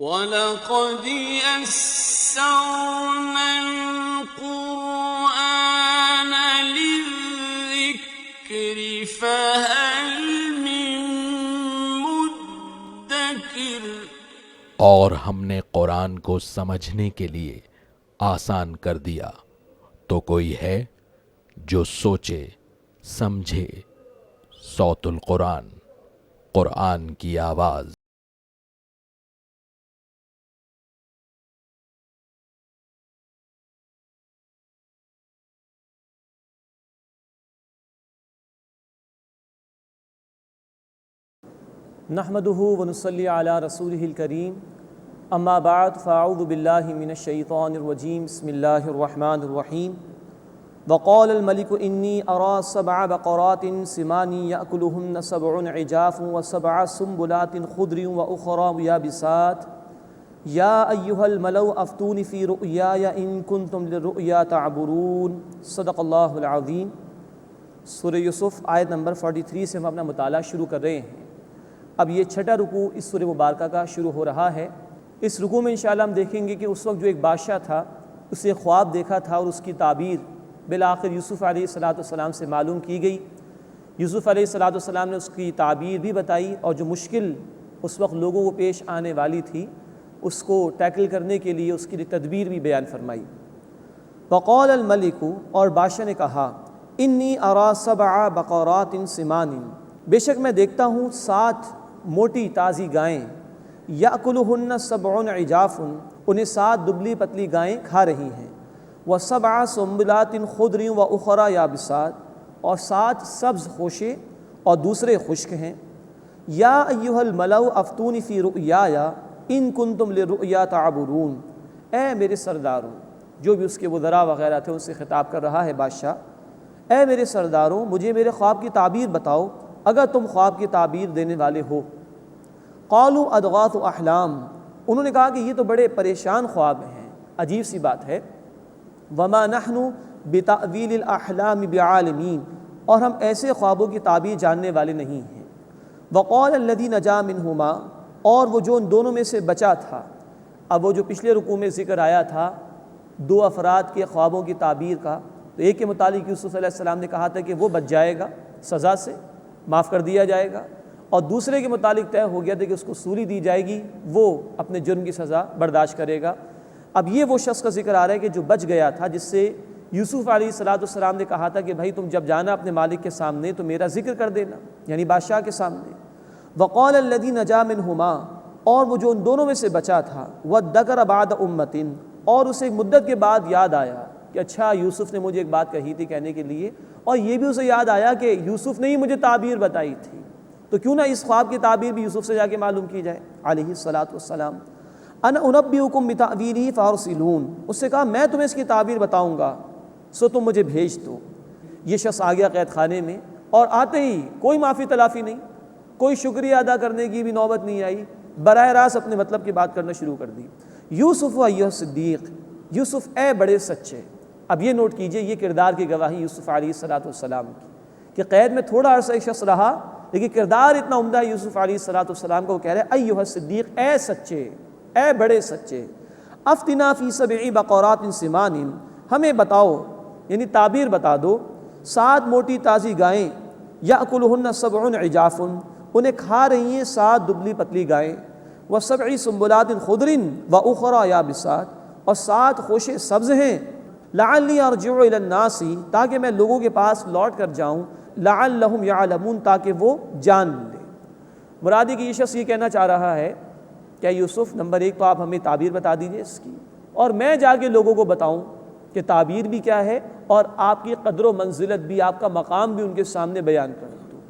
وَلَقَدْ يَسَّرْنَا الْقُرْآنَ لِلذِّكْرِ فَهَلْ مِن مُّدَّكِرٍ۔ اور ہم نے قرآن کو سمجھنے کے لیے آسان کر دیا، تو کوئی ہے جو سوچے سمجھے۔ صوت القرآن، قرآن کی آواز۔ نحمده ونصلی علی رسولہ الکریم، اما بعد فاعوذ باللہ من الشیطان الرجیم، بسم اللہ الرحمن الرحیم۔ وقال الملک انی ارا 7 بقرات سمان یأکلہن 7 عجاف و7 سنبلات خضر واخرى یابسات یا ایہا الملأ افتونی فی رؤیای ان کنتم للرؤیا تعبرون۔ صدق اللہ العظیم۔ سورہ یوسف آیت نمبر 43 سے ہم اپنا مطالعہ شروع کر رہے ہیں۔ اب یہ چھٹا رکوع اس سورہ مبارکہ کا شروع ہو رہا ہے۔ اس رکوع میں انشاءاللہ ہم دیکھیں گے کہ اس وقت جو ایک بادشاہ تھا، اسے خواب دیکھا تھا اور اس کی تعبیر بالآخر یوسف علیہ السلام سے معلوم کی گئی۔ یوسف علیہ السلام نے اس کی تعبیر بھی بتائی، اور جو مشکل اس وقت لوگوں کو پیش آنے والی تھی اس کو ٹیکل کرنے کے لیے اس کی تدبیر بھی بیان فرمائی۔ وقال الملک، اور بادشاہ نے کہا، انی ارا 7 بقرات سمان، بے شک میں دیکھتا ہوں 7 موٹی تازی گائیں، یأکلہن 7 عجاف، انہیں 7 دبلی پتلی گائیں کھا رہی ہیں، و7 سنبلات خضر واخرى یابسات، اور 7 سبز خوشے اور دوسرے خشک ہیں۔ یا ایہا الملأ افتونی فی رؤیای ان کنتم للرؤیا تعبرون، اے میرے سرداروں، جو بھی اس کے وزراء وغیرہ تھے ان سے خطاب کر رہا ہے بادشاہ، اے میرے سرداروں، مجھے میرے خواب کی تعبیر بتاؤ اگر تم خواب کی تعبیر دینے والے ہو۔ قالوا اضغاث احلام، انہوں نے کہا کہ یہ تو بڑے پریشان خواب ہیں، عجیب سی بات ہے۔ وما نحن بتأویل الاحلام بعالمین، اور ہم ایسے خوابوں کی تعبیر جاننے والے نہیں ہیں۔ وقال الذی نجا منہما، اور وہ جو ان دونوں میں سے بچا تھا۔ اب وہ جو پچھلے رکوع میں ذکر آیا تھا 2 افراد کے خوابوں کی تعبیر کا، تو ایک کے متعلق یوسف علیہ السلام نے کہا تھا کہ وہ بچ جائے گا سزا سے، معاف کر دیا جائے گا، اور دوسرے کے متعلق طے ہو گیا تھا کہ اس کو سولی دی جائے گی، وہ اپنے جرم کی سزا برداشت کرے گا۔ اب یہ وہ شخص کا ذکر آ رہا ہے کہ جو بچ گیا تھا، جس سے یوسف علیہ السلام نے کہا تھا کہ بھائی تم جب جانا اپنے مالک کے سامنے تو میرا ذکر کر دینا، یعنی بادشاہ کے سامنے۔ وقال الذی نجا منہما، اور وہ جو ان دونوں میں سے بچا تھا، وادکر بعد امۃ، اور اسے ایک مدت کے بعد یاد آیا کہ اچھا یوسف نے مجھے ایک بات کہی تھی کہنے کے لیے، اور یہ بھی اسے یاد آیا کہ یوسف نے ہی مجھے تعبیر بتائی تھی، تو کیوں نہ اس خواب کی تعبیر بھی یوسف سے جا کے معلوم کی جائے علیہ السلام۔ انا انبئکم بتأویلہ فارسلون، اس سے کہا میں تمہیں اس کی تعبیر بتاؤں گا، سو تم مجھے بھیج دو۔ یہ شخص آ گیا قید خانے میں، اور آتے ہی کوئی معافی تلافی نہیں، کوئی شکریہ ادا کرنے کی بھی نوبت نہیں آئی، براہ راست اپنے مطلب کی بات کرنا شروع کر دی۔ یوسف ایھا الصدیق، یوسف اے بڑے سچے۔ اب یہ نوٹ کیجئے، یہ کردار کی گواہی یوسف علیہ السلام کی، کہ قید میں تھوڑا عرصہ ایک شخص رہا لیکن کردار اتنا عمدہ ہے یوسف علیہ السلام کا، وہ کہہ رہے ایھا الصدیق، اے سچے، اے بڑے سچے۔ افتنا فی 7 بقرات سمان، ہمیں بتاؤ، یعنی تعبیر بتا دو، 7 موٹی تازی گائیں، یأکلہن 7 عجاف، انہیں کھا رہی ہیں 7 دبلی پتلی گائیں، و7 سنبلات خضر واخرى یابسات، اور 7 خوشے سبز ہیں، لعلی ارجع الی الناس، تاکہ میں لوگوں کے پاس لوٹ کر جاؤں، لعلہم یعلمون، تاکہ وہ جان لیں۔ مرادی کہ یہ شخص یہ کہنا چاہ رہا ہے کہ یوسف، نمبر 1 تو آپ ہمیں تعبیر بتا دیجئے اس کی، اور میں جا کے لوگوں کو بتاؤں کہ تعبیر بھی کیا ہے، اور آپ کی قدر و منزلت بھی، آپ کا مقام بھی ان کے سامنے بیان کر دوں۔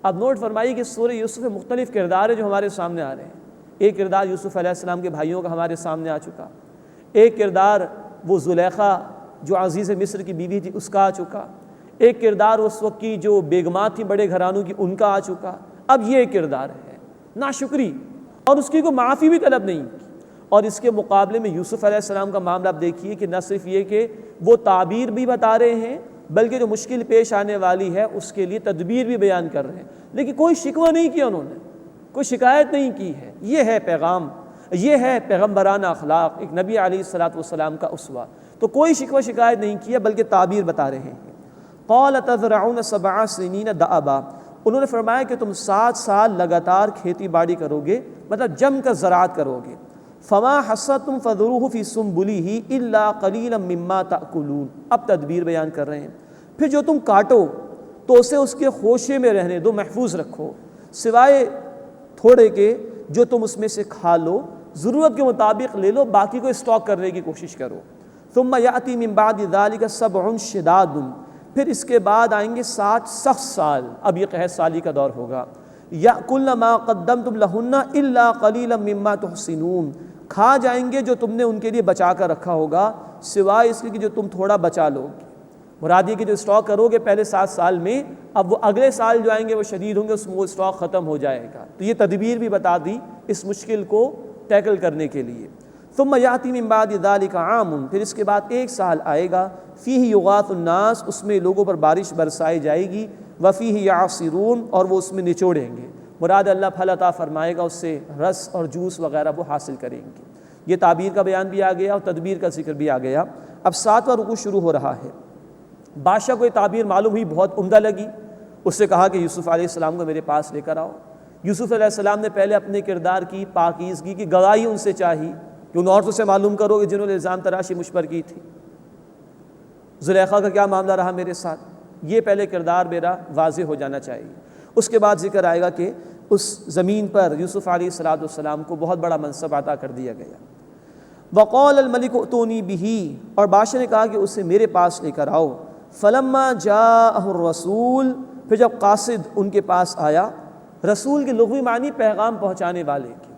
اب نوٹ فرمائیے کہ سورہ یوسف میں مختلف کردار ہیں جو ہمارے سامنے آ رہے ہیں۔ ایک کردار یوسف علیہ السلام کے بھائیوں کا ہمارے سامنے آ چکا، ایک کردار وہ زلیخا جو عزیز مصر کی بیوی تھی اس کا آ چکا، ایک کردار اس وقت کی جو بیگمات تھی بڑے گھرانوں کی ان کا آ چکا، اب یہ کردار ہے ناشکری، اور اس کی کوئی معافی بھی طلب نہیں کی۔ اور اس کے مقابلے میں یوسف علیہ السلام کا معاملہ آپ دیکھیے کہ نہ صرف یہ کہ وہ تعبیر بھی بتا رہے ہیں، بلکہ جو مشکل پیش آنے والی ہے اس کے لیے تدبیر بھی بیان کر رہے ہیں، لیکن کوئی شکوہ نہیں کیا انہوں نے، کوئی شکایت نہیں کی ہے۔ یہ ہے پیغام یہ ہے پیغمبرانہ اخلاق، ایک نبی علیہ الصلوۃ والسلام کا اسوہ۔ تو کوئی شکوہ شکایت نہیں کیا بلکہ تعبیر بتا رہے ہیں۔ قال تزرعون 7 سنین دأبا، انہوں نے فرمایا کہ تم 7 سال لگاتار کھیتی باڑی کرو گے، مطلب جم کر زراعت کرو گے۔ فما حصدتم فذروه فی سنبلہ الا قلیلا مما تأکلون، اب تدبیر بیان کر رہے ہیں۔ پھر جو تم کاٹو تو اسے اس کے خوشے میں رہنے دو، محفوظ رکھو، سوائے تھوڑے کے جو تم اس میں سے کھا لو، ضرورت کے مطابق لے لو، باقی کو اسٹاک کرنے کی کوشش کرو۔ ثم یأتی من بعد ذلک 7 شداد، پھر اس کے بعد آئیں گے 7 سخت سال، اب یہ قحط سالی کا دور ہوگا۔ یأکلن ما قدمتم لہن الا قلیلا مما تحسنون، کھا جائیں گے جو تم نے ان کے لیے بچا کر رکھا ہوگا، سوائے اس کے کہ جو تم تھوڑا بچا لو گے۔ مراد یہ کہ جو اسٹاک کرو گے پہلے 7 سال میں، اب وہ اگلے سال جو آئیں گے وہ شدید ہوں گے، اس میں وہ اسٹاک ختم ہو جائے گا۔ تو یہ تدبیر بھی بتا دی اس مشکل کو ٹیکل کرنے کے لیے۔ ثم یأتی من بعد ذلک عام، پھر اس کے بعد 1 سال آئے گا، فیہ یغاث الناس، اس میں لوگوں پر بارش برسائی جائے گی، وفیہ یعصرون، اور وہ اس میں نچوڑیں گے، مراد اللہ پھل عطا فرمائے گا، اس سے رس اور جوس وغیرہ وہ حاصل کریں گے۔ یہ تعبیر کا بیان بھی آ گیا اور تدبیر کا ذکر بھی آ گیا۔ اب 7واں رکوع شروع ہو رہا ہے۔ بادشاہ کو یہ تعبیر معلوم ہوئی، بہت عمدہ لگی، اس سے کہا کہ یوسف علیہ السلام کو میرے پاس لے کر آؤ۔ یوسف علیہ السلام نے پہلے اپنے کردار کی پاکیزگی کی گواہی ان سے چاہی کہ ان عورتوں سے معلوم کرو کہ جنہوں نے الزام تراشی مجھ پر کی تھی، زلیخا کا کیا معاملہ رہا میرے ساتھ، یہ پہلے کردار میرا واضح ہو جانا چاہیے۔ اس کے بعد ذکر آئے گا کہ اس زمین پر یوسف علیہ السلام کو بہت بڑا منصب عطا کر دیا گیا۔ وقال الملک ائتونی بہ، اور بادشاہ نے کہا کہ اسے میرے پاس لے کر آؤ۔ فلما جاءہ الرسول، پھر جب قاصد ان کے پاس آیا، رسول کے لغوی معنی پیغام پہنچانے والے کے،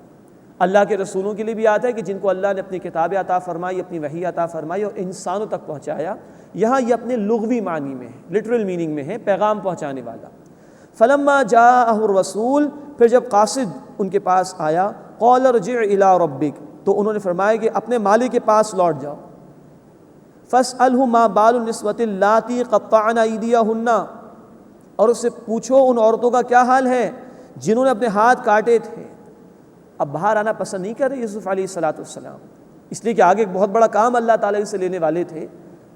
اللہ کے رسولوں کے لیے بھی آتا ہے کہ جن کو اللہ نے اپنی کتابیں عطا فرمائی، اپنی وحی عطا فرمائی اور انسانوں تک پہنچایا، یہاں یہ اپنے لغوی معنی میں ہے، لٹرل میننگ میں ہے، پیغام پہنچانے والا۔ فلما جاءہ الرسول، پھر جب قاصد ان کے پاس آیا، قال ارجع الی ربک، تو انہوں نے فرمایا کہ اپنے مالک کے پاس لوٹ جاؤ۔ فاسألہ ما بال النسوۃ اللاتی قطعن ایدیہن، اور اس سے پوچھو ان عورتوں کا کیا حال ہے جنہوں نے اپنے ہاتھ کاٹے تھے۔ اب باہر آنا پسند نہیں کر رہے یوسف علیہ السلام، اس لیے کہ آگے ایک بہت بڑا کام اللہ تعالیٰ سے لینے والے تھے،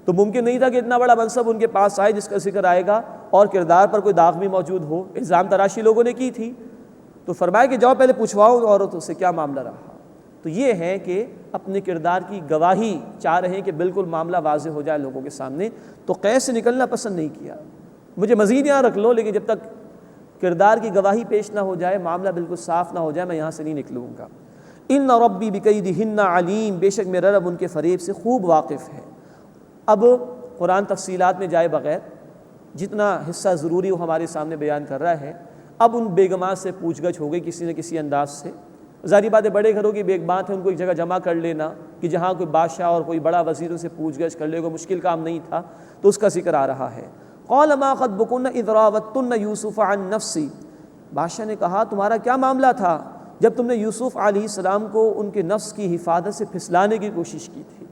تو ممکن نہیں تھا کہ اتنا بڑا منصب ان کے پاس آئے جس کا ذکر آئے گا اور کردار پر کوئی داغ بھی موجود ہو، الزام تراشی لوگوں نے کی تھی۔ تو فرمایا کہ جاؤ پہلے پوچھواؤ ان عورتوں سے کیا معاملہ رہا۔ تو یہ ہے کہ اپنے کردار کی گواہی چاہ رہے ہیں کہ بالکل معاملہ واضح ہو جائے لوگوں کے سامنے، تو قید سے نکلنا پسند نہیں کیا، مجھے مزید یہاں رکھ لو، لیکن جب تک کردار کی گواہی پیش نہ ہو جائے، معاملہ بالکل صاف نہ ہو جائے، میں یہاں سے نہیں نکلوں گا۔ ان ربی بکیدہن علیم، بے شک میرا رب ان کے فریب سے خوب واقف ہے۔ اب قرآن تفصیلات میں جائے بغیر جتنا حصہ ضروری وہ ہمارے سامنے بیان کر رہا ہے۔ اب ان بیگمات سے پوچھ گچھ ہو گئی کسی نہ کسی انداز سے، ظاہری بات ہے بڑے گھروں کی بیگمات ہے، ان کو ایک جگہ جمع کر لینا کہ جہاں کوئی بادشاہ اور کوئی بڑا وزیروں سے پوچھ گچھ کر لے، کوئی مشکل کام نہیں تھا، تو اس کا ذکر آ رہا ہے۔ قال ما خطبکن اذ راوتن یوسف عن نفسی، بادشاہ نے کہا تمہارا کیا معاملہ تھا جب تم نے یوسف علیہ السلام کو ان کے نفس کی حفاظت سے پھسلانے کی کوشش کی تھی۔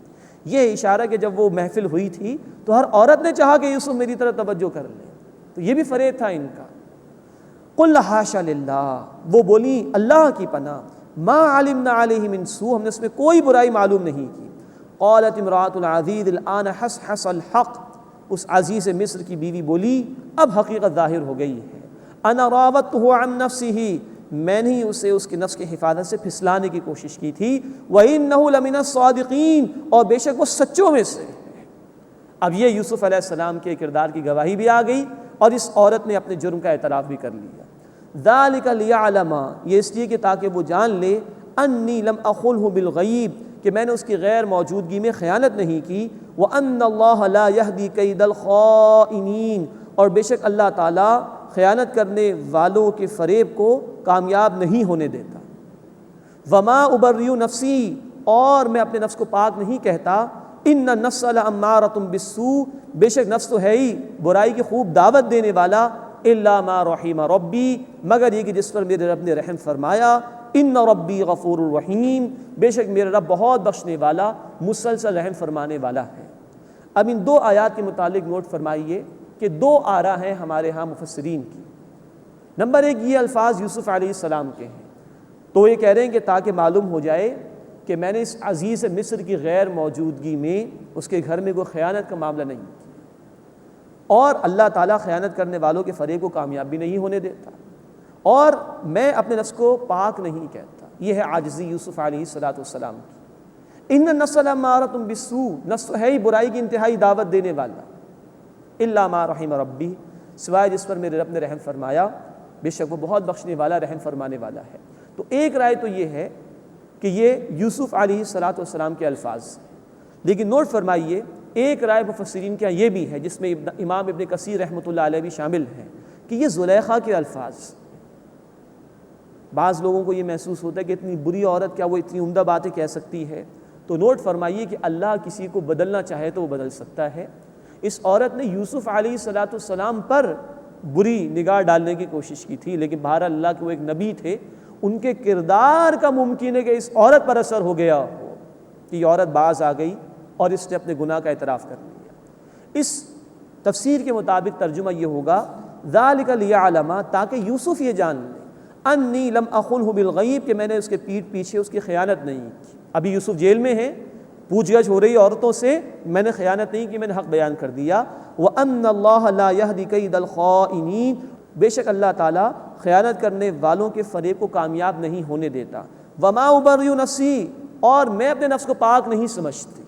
یہ اشارہ کہ جب وہ محفل ہوئی تھی تو ہر عورت نے چاہا کہ یوسف میری طرف توجہ کر لے، تو یہ بھی فریب تھا ان کا۔ قل حاشا للہ، وہ بولی اللہ کی پناہ، ما علمنا علیہ من سوء، ہم نے اس میں کوئی برائی معلوم نہیں کی۔ قالت امرأۃ العزیز الآن حصحص الحق، اس عزیز مصر کی بیوی بولی اب حقیقت ظاہر ہو گئی ہے۔ انا راودتہ عن نفسہ، میں نے اسے اس کے نفس کی حفاظت سے پھسلانے کی کوشش کی تھی۔ وَإِنَّهُ لَمِنَ الصَّادِقِينَ، اور بے شک وہ سچوں میں سے ہے۔ اب یہ یوسف علیہ السلام کے کردار کی گواہی بھی آ گئی اور اس عورت نے اپنے جرم کا اعتراف بھی کر لیا۔ ذَلِكَ لِيَعْلَمَ، یہ اس لیے کہ تاکہ وہ جان لے، أَنِّي لَمْ أَخُنْهُ بِالْغَيْبِ، کہ میں نے اس کی غیر موجودگی میں خیانت نہیں کی۔ وَأَنَّ اللَّهَ لَا يَهْدِي كَيْدَ الْخَائِنِينَ، اور بے شک اللہ تعالیٰ خیانت کرنے والوں کے فریب کو کامیاب نہیں ہونے دیتا۔ وما ابرئ نفسی، اور میں اپنے نفس کو پاک نہیں کہتا۔ ان النفس لامارۃ بالسوء، بے شک نفس تو ہے ہی برائی کی خوب دعوت دینے والا۔ الا ما رحم ربی، مگر یہ کہ جس پر میرے رب نے رحم فرمایا۔ ان ربی غفور الرحیم، بے شک میرا رب بہت بخشنے والا مسلسل رحم فرمانے والا ہے۔ اب ان دو آیات کے متعلق نوٹ فرمائیے کہ دو آراء ہیں ہمارے ہاں مفسرین کی۔ نمبر ایک، یہ الفاظ یوسف علیہ السلام کے ہیں، تو یہ کہہ رہے ہیں کہ تاکہ معلوم ہو جائے کہ میں نے اس عزیز مصر کی غیر موجودگی میں اس کے گھر میں کوئی خیانت کا معاملہ نہیں کیا، اور اللہ تعالیٰ خیانت کرنے والوں کے فریب کو کامیاب بھی نہیں ہونے دیتا، اور میں اپنے نفس کو پاک نہیں کہتا۔ یہ ہے عاجزی یوسف علیہ السلام کی۔ ان النفس لامارۃ بالسوء، نفس ہے ہی برائی کی انتہائی دعوت دینے والا، الا ما رحم ربی، سوائے جس پر میرے رب نے رحم فرمایا، بے شک وہ بہت بخشنے والا رحم فرمانے والا ہے۔ تو ایک رائے تو یہ ہے کہ یہ یوسف علیہ السلام کے الفاظ، لیکن نوٹ فرمائیے ایک رائے مفسرین کا یہ بھی ہے، جس میں امام ابن کثیر رحمۃ اللہ علیہ بھی شامل ہیں، کہ یہ زلیخا کے الفاظ۔ بعض لوگوں کو یہ محسوس ہوتا ہے کہ اتنی بری عورت کیا وہ اتنی عمدہ باتیں کہہ سکتی ہے؟ تو نوٹ فرمائیے کہ اللہ کسی کو بدلنا چاہے تو وہ بدل سکتا ہے۔ اس عورت نے یوسف علیہ السلام پر بری نگاہ ڈالنے کی کوشش کی تھی، لیکن بہرحال اللہ کے وہ ایک نبی تھے، ان کے کردار کا ممکن ہے کہ اس عورت پر اثر ہو گیا ہو کہ یہ عورت باز آ گئی اور اس نے اپنے گناہ کا اعتراف کر لیا۔ اس تفسیر کے مطابق ترجمہ یہ ہوگا ذالک لیعلم، تاکہ یوسف یہ جان لے، انی لم اخنہ بالغیب، کہ میں نے اس کے پیٹھ پیچھے اس کی خیانت نہیں کی۔ ابھی یوسف جیل میں ہے، پوچھ گچھ ہو رہی عورتوں سے، میں نے خیانت نہیں کی، میں نے حق بیان کر دیا۔ وَأَنَّ اللَّهَ لَا يَهْدِي كَيْدَ الْخَائِنِينَ، بے شک اللہ تعالیٰ خیانت کرنے والوں کے فریب کو کامیاب نہیں ہونے دیتا۔ وَمَا أُبَرِّئُ نَفْسِي، اور میں اپنے نفس کو پاک نہیں سمجھتی۔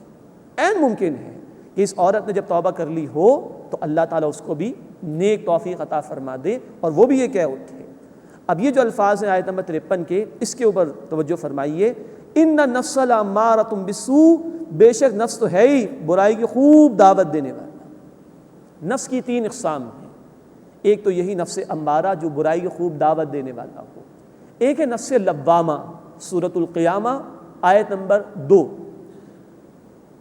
عین ممکن ہے کہ اس عورت نے جب توبہ کر لی ہو تو اللہ تعالیٰ اس کو بھی نیک توفیق عطا فرما دے، اور وہ بھی یہ کہہ اٹھے۔ اب یہ جو الفاظ ہیں آیت نمبر 53 کے، اس کے اوپر توجہ فرمائیے۔ ان النفس لامارۃ بالسوء، بے شک نفس تو ہے ہی برائی کی خوب دعوت دینے والا۔ نفس کی 3 اقسام ہیں، ایک تو یہی نفس امارہ جو برائی کی خوب دعوت دینے والا ہو، ایک ہے نفس لوامہ، سورۃ القیامہ آیت نمبر 2،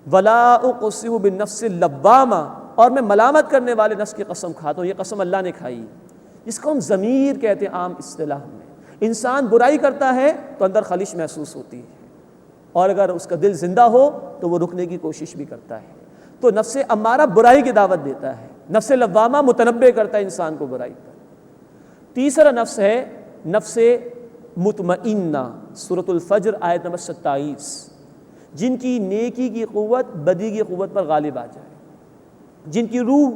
ولا اقسم بالنفس اللوامہ، اور میں ملامت کرنے والے نفس کی قسم کھاتا ہوں۔ یہ قسم اللہ نے کھائی، جس کو ہم ضمیر کہتے ہیں عام اصطلاح میں۔ انسان برائی کرتا ہے تو اندر خلش محسوس ہوتی ہے، اور اگر اس کا دل زندہ ہو تو وہ رکنے کی کوشش بھی کرتا ہے۔ تو نفس امارہ برائی کی دعوت دیتا ہے، نفس لوامہ متنبہ کرتا ہے انسان کو برائی پر۔ تیسرا نفس ہے نفس مطمئنہ، سورۃ الفجر آیت نمبر 27، جن کی نیکی کی قوت بدی کی قوت پر غالب آ جائے، جن کی روح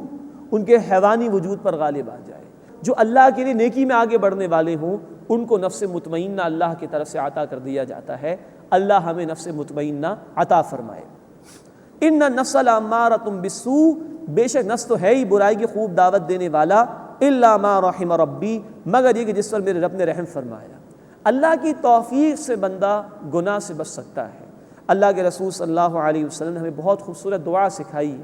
ان کے حیوانی وجود پر غالب آ جائے، جو اللہ کے لیے نیکی میں آگے بڑھنے والے ہوں، ان کو نفس مطمئنہ اللہ کی طرف سے عطا کر دیا جاتا ہے۔ اللہ ہمیں نفس مطمئنہ عطا فرمائے۔ ان النفس لامارۃ بالسوء، بے شک نفس تو ہے ہی برائی کی خوب دعوت دینے والا، الا ما رحم ربی، مگر یہ کہ جس پر میرے رب نے رحم فرمایا۔ اللہ کی توفیق سے بندہ گناہ سے بچ سکتا ہے۔ اللہ کے رسول صلی اللہ علیہ وسلم نے ہمیں بہت خوبصورت دعا سکھائی ہے،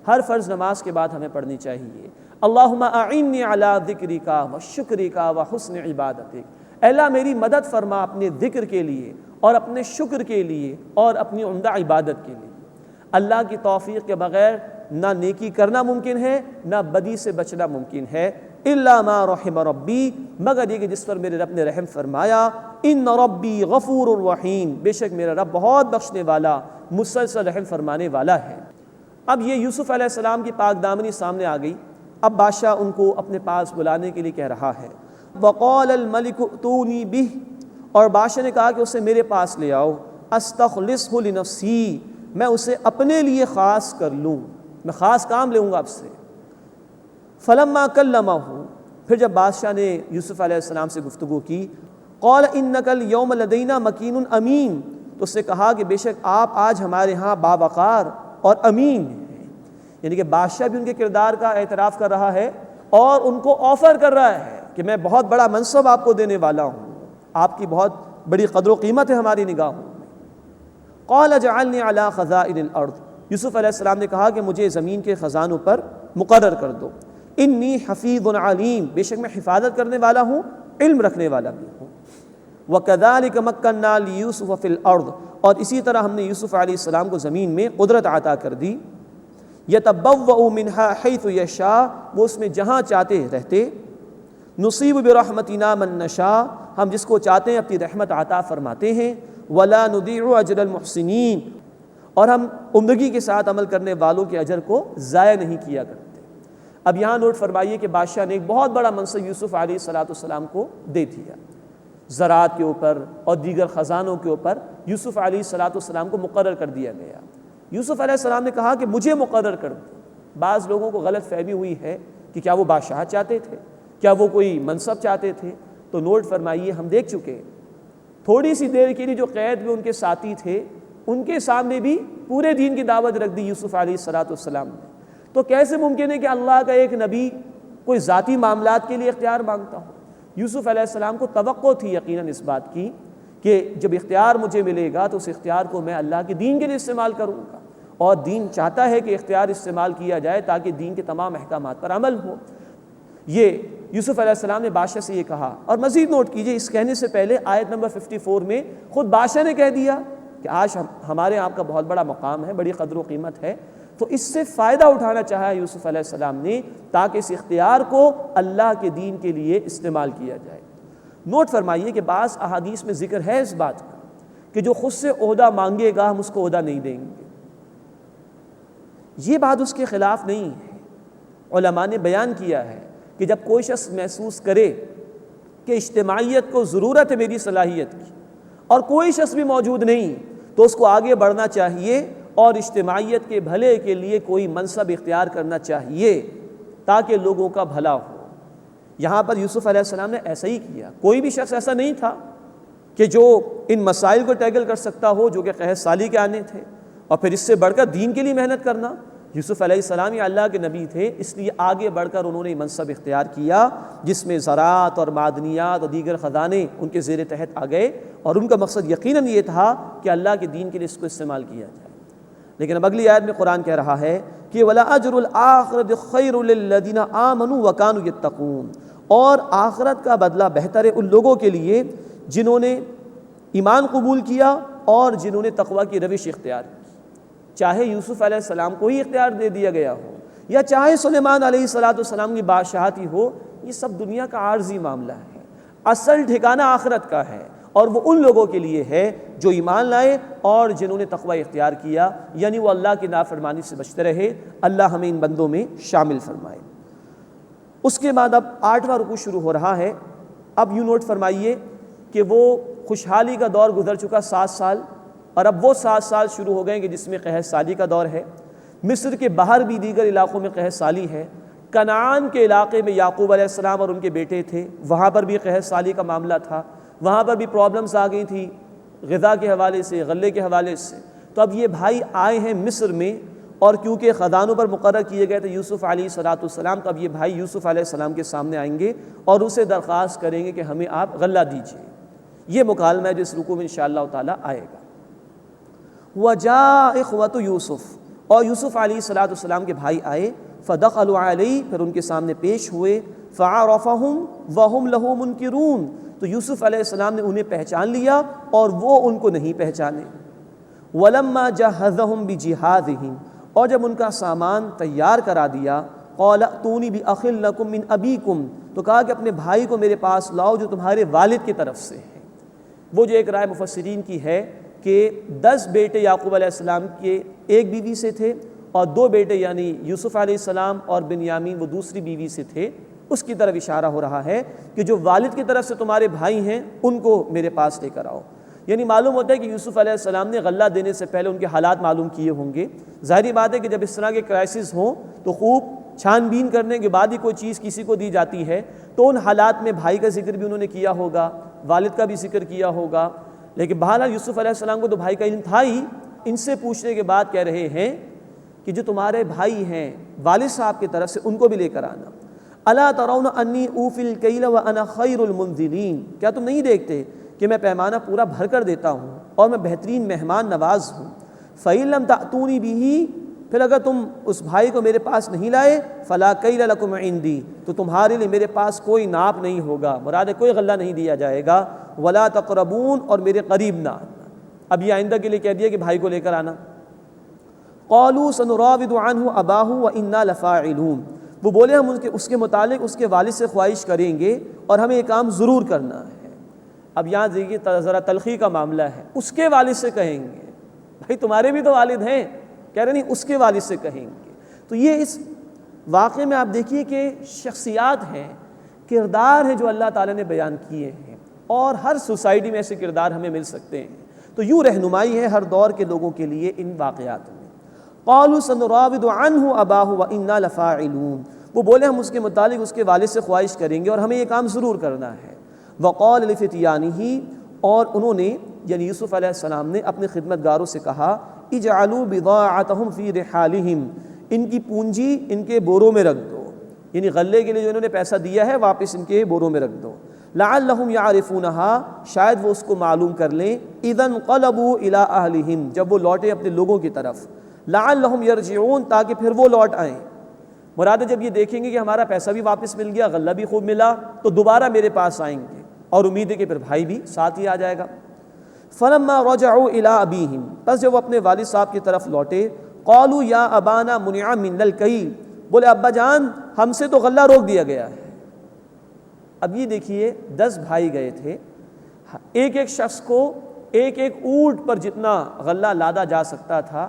ہر فرض نماز کے بعد ہمیں پڑھنی چاہیے۔ اللہم اعنی علی ذکرک و شکرک و حسن عبادتک، اے اللہ میری مدد فرما اپنے ذکر کے لیے اور اپنے شکر کے لیے اور اپنی عمدہ عبادت کے لیے۔ اللہ کی توفیق کے بغیر نہ نیکی کرنا ممکن ہے، نہ بدی سے بچنا ممکن ہے۔ الا ما رحم ربی، مگر یہ کہ جس پر میرے رب نے رحم فرمایا۔ ان ربی غفور الرحیم، بے شک میرا رب بہت بخشنے والا مسلسل رحم فرمانے والا ہے۔ اب یہ یوسف علیہ السلام کی پاک دامنی سامنے آ گئی۔ اب بادشاہ ان کو اپنے پاس بلانے کے لیے کہہ رہا ہے۔ وقال الملک ائتونی بہ، اور بادشاہ نے کہا کہ اسے میرے پاس لے آؤ۔ استخلصہ لنفسی، میں اسے اپنے لیے خاص کر لوں، میں خاص کام لوں گا اب سے۔ فلما کلمہ، پھر جب بادشاہ نے یوسف علیہ السلام سے گفتگو کی، قال انک الیوم لدینا مکین امین، تو اس نے کہا کہ بے شک آپ آج ہمارے ہاں باوقار اور امین ہیں۔ یعنی کہ بادشاہ بھی ان کے کردار کا اعتراف کر رہا ہے اور ان کو آفر کر رہا ہے کہ میں بہت بڑا منصب آپ کو دینے والا ہوں، آپ کی بہت بڑی قدر و قیمت ہے ہماری نگاہوں میں۔ قال اجعلنی علی خزائن الارض، یوسف علیہ السلام نے کہا کہ مجھے زمین کے خزانوں پر مقرر کر دو۔ انی حفیظ علیم، بے شک میں حفاظت کرنے والا ہوں، علم رکھنے والا بھی ہوں۔ وکذالک مکننا لیوسف فی الارض، اور اسی طرح ہم نے یوسف علیہ السلام کو زمین میں قدرت عطا کر دی۔ یتبوأ منہا حیث یشاء، وہ اس میں جہاں چاہتے رہتے۔ نصیب برحمتنا من نشاء، ہم جس کو چاہتے ہیں اپنی رحمت عطا فرماتے ہیں۔ ولا نضیع اجر المحسنین، اور ہم عمدگی کے ساتھ عمل کرنے والوں کے اجر کو ضائع نہیں کیا کرتے۔ اب یہاں نوٹ فرمائیے کہ بادشاہ نے ایک بہت بڑا منصب یوسف علیہ السلام کو دے دیا۔ زراعت کے اوپر اور دیگر خزانوں کے اوپر یوسف علیہ السلام کو مقرر کر دیا گیا۔ یوسف علیہ السلام نے کہا کہ مجھے مقرر کر دو۔ بعض لوگوں کو غلط فہمی ہوئی ہے کہ کیا وہ بادشاہ چاہتے تھے، کیا وہ کوئی منصب چاہتے تھے؟ تو نوٹ فرمائیے، ہم دیکھ چکے تھوڑی سی دیر کے لیے جو قید میں ان کے ساتھی تھے، ان کے سامنے بھی پورے دین کی دعوت رکھ دی یوسف علیہ السلام نے۔ تو کیسے ممکن ہے کہ اللہ کا ایک نبی کوئی ذاتی معاملات کے لیے اختیار مانگتا ہو؟ یوسف علیہ السلام کو توقع تھی یقیناً اس بات کی کہ جب اختیار مجھے ملے گا تو اس اختیار کو میں اللہ کے دین کے لیے استعمال کروں گا، اور دین چاہتا ہے کہ اختیار استعمال کیا جائے تاکہ دین کے تمام احکامات پر عمل ہو۔ یہ یوسف علیہ السلام نے بادشاہ سے یہ کہا، اور مزید نوٹ کیجئے اس کہنے سے پہلے آیت نمبر 54 میں خود بادشاہ نے کہہ دیا کہ آج ہمارے آپ کا بہت بڑا مقام ہے، بڑی قدر و قیمت ہے، تو اس سے فائدہ اٹھانا چاہا یوسف علیہ السلام نے تاکہ اس اختیار کو اللہ کے دین کے لیے استعمال کیا جائے۔ نوٹ فرمائیے کہ بعض احادیث میں ذکر ہے اس بات کا کہ جو خود سے عہدہ مانگے گا ہم اس کو عہدہ نہیں دیں گے۔ یہ بات اس کے خلاف نہیں ہے۔ علماء نے بیان کیا ہے کہ جب کوئی شخص محسوس کرے کہ اجتماعیت کو ضرورت ہے میری صلاحیت کی اور کوئی شخص بھی موجود نہیں، تو اس کو آگے بڑھنا چاہیے اور اجتماعیت کے بھلے کے لیے کوئی منصب اختیار کرنا چاہیے تاکہ لوگوں کا بھلا ہو۔ یہاں پر یوسف علیہ السلام نے ایسا ہی کیا۔ کوئی بھی شخص ایسا نہیں تھا کہ جو ان مسائل کو ٹیکل کر سکتا ہو جو کہ قحط سالی کے آنے تھے، اور پھر اس سے بڑھ کر دین کے لیے محنت کرنا۔ یوسف علیہ السلام یہ اللہ کے نبی تھے، اس لیے آگے بڑھ کر انہوں نے منصب اختیار کیا جس میں زراعت اور معدنیات اور دیگر خزانے ان کے زیر تحت آ گئے، اور ان کا مقصد یقیناً یہ تھا کہ اللہ کے دین کے لیے اس کو استعمال کیا جائے۔ لیکن اب اگلی آیت میں قرآن کہہ رہا ہے کہ وَلَأَجْرُ الْآخِرَةِ خَيْرٌ لِّلَّذِينَ آمَنُوا وَكَانُوا يَتَّقُونَ، اور آخرت کا بدلہ بہتر ہے ان لوگوں کے لیے جنہوں نے ایمان قبول کیا اور جنہوں نے تقویٰ کی روش اختیار کی۔ چاہے یوسف علیہ السلام کو ہی اختیار دے دیا گیا ہو یا چاہے سلیمان علیہ السلام کی بادشاہتی ہو، یہ سب دنیا کا عارضی معاملہ ہے۔ اصل ٹھکانہ آخرت کا ہے، اور وہ ان لوگوں کے لیے ہے جو ایمان لائے اور جنہوں نے تقوی اختیار کیا، یعنی وہ اللہ کی نافرمانی سے بچتے رہے۔ اللہ ہمیں ان بندوں میں شامل فرمائے۔ اس کے بعد اب 8واں رکوع شروع ہو رہا ہے۔ اب یوں نوٹ فرمائیے کہ وہ خوشحالی کا دور گزر چکا 7 سال، اور اب وہ 7 سال شروع ہو گئے کہ جس میں قحط سالی کا دور ہے۔ مصر کے باہر بھی دیگر علاقوں میں قحط سالی ہے۔ کنعان کے علاقے میں یعقوب علیہ السلام اور ان کے بیٹے تھے، وہاں پر بھی قحط سالی کا معاملہ تھا، وہاں پر بھی پرابلمز آ گئی تھی غذا کے حوالے سے، غلے کے حوالے سے۔ تو اب یہ بھائی آئے ہیں مصر میں، اور کیونکہ خزانوں پر مقرر کیے گئے تھے یوسف علیہ السلام، تو اب یہ بھائی یوسف علیہ السلام کے سامنے آئیں گے اور اسے درخواست کریں گے کہ ہمیں آپ غلہ دیجیے۔ یہ مکالمہ ہے جو اس رکوع میں انشاءاللہ تعالی آئے گا۔ وَجَاءَ إِخْوَةُ یوسف، اور یوسف علیہ السلام کے بھائی آئے، فَدَخَلُوا عَلَيْهِ، پھر ان کے سامنے پیش ہوئے، فَعَرَفَهُمْ وَهُمْ لَهُ مُنْكِرُونَ، تو یوسف علیہ السلام نے انہیں پہچان لیا اور وہ ان کو نہیں پہچانے۔ وَلَمَّا جَهَّزَهُمْ بِجِهَازِهِمْ، اور جب ان کا سامان تیار کرا دیا، قَالَ ائْتُونِي بِأَخٍ لَكُم مِّنْ أَبِيكُمْ، تو کہا کہ اپنے بھائی کو میرے پاس لاؤ جو تمہارے والد کی طرف سے ہے۔ وہ جو ایک رائے مفسرین کی ہے کہ 10 بیٹے یعقوب علیہ السلام کے ایک بیوی سے تھے، اور 2 بیٹے یعنی یوسف علیہ السلام اور بنیامین وہ دوسری بیوی سے تھے، اس کی طرف اشارہ ہو رہا ہے کہ جو والد کی طرف سے تمہارے بھائی ہیں ان کو میرے پاس لے کر آؤ۔ یعنی معلوم ہوتا ہے کہ یوسف علیہ السلام نے غلہ دینے سے پہلے ان کے حالات معلوم کیے ہوں گے۔ ظاہری بات ہے کہ جب اس طرح کے کرائسس ہوں تو خوب چھان بین کرنے کے بعد ہی کوئی چیز کسی کو دی جاتی ہے، تو ان حالات میں بھائی کا ذکر بھی انہوں نے کیا ہوگا، والد کا بھی ذکر کیا ہوگا۔ لیکن بہرحال یوسف علیہ السلام کو تو بھائی کا علم تھا ہی۔ ان سے پوچھنے کے بعد کہہ رہے ہیں کہ جو تمہارے بھائی ہیں والد صاحب کی طرف سے ان کو بھی لے کر آنا۔ الا ترون انی اوفی الکیل وانا خیر المنزلین، کیا تم نہیں دیکھتے کہ میں پیمانہ پورا بھر کر دیتا ہوں اور میں بہترین مہمان نواز ہوں۔ فإن لم تأتونی بہ، پھر اگر تم اس بھائی کو میرے پاس نہیں لائے، فلا کیل لکم عندی، تو تمہارے لیے میرے پاس کوئی ناپ نہیں ہوگا، مراد کوئی غلہ نہیں دیا جائے گا۔ ولا تقربون، اور میرے قریب نہ آنا۔ اب یہ آئندہ کے لیے کہہ دیا کہ بھائی کو لے کر آنا۔ قالوا سنراود عنہ اباہ وانا لفاعلون، وہ بولے ہم اس کے متعلق اس کے والد سے خواہش کریں گے اور ہمیں یہ کام ضرور کرنا ہے۔ اب یہاں دیکھیے ذرا تلخی کا معاملہ ہے، اس کے والد سے کہیں گے، بھائی تمہارے بھی تو والد ہیں، کہہ رہے نہیں اس کے والد سے کہیں گے۔ تو یہ اس واقعے میں آپ دیکھیے کہ شخصیات ہیں، کردار ہیں جو اللہ تعالیٰ نے بیان کیے ہیں۔ اور ہر سوسائٹی میں ایسے کردار ہمیں مل سکتے ہیں. تو یوں رہنمائی ہے ہر دور کے لوگوں کے لیے ان واقعات میں. قالوا سنراود عنہ اباہ وانا لفاعلون، وہ بولے ہم اس کے متعلق اس کے والد سے خواہش کریں گے اور ہمیں یہ کام ضرور کرنا ہے. وقال لفتیانہ، اور انہوں نے یعنی یوسف علیہ السلام نے اپنے خدمت گاروں سے کہا اجعلوا بضاعتهم فی رحالہم، ان کی پونجی ان کے بوروں میں رکھ دو، یعنی غلے کے لیے جو انہوں نے پیسہ دیا ہے واپس ان کے بوروں میں رکھ دو. لعلہم یعرفونہا، شاید وہ اس کو معلوم کر لیں. اذا انقلبوا الی اہلہم، جب وہ لوٹے اپنے لوگوں کی طرف. لعلہم یرجعون، تاکہ پھر وہ لوٹ آئیں. مراد جب یہ دیکھیں گے کہ ہمارا پیسہ بھی واپس مل گیا، غلہ بھی خوب ملا، تو دوبارہ میرے پاس آئیں گے، اور امید ہے کہ پھر بھائی بھی ساتھ ہی آ جائے گا. فلما رجعوا الی ابیہم، بس جب وہ اپنے والد صاحب کی طرف لوٹے. قالوا یا ابانا منع منا الکیل، بولے ابا جان ہم سے تو غلہ روک دیا گیا ہے. اب یہ دیکھیے 10 بھائی گئے تھے، ایک ایک شخص کو ایک ایک اونٹ پر جتنا غلہ لادا جا سکتا تھا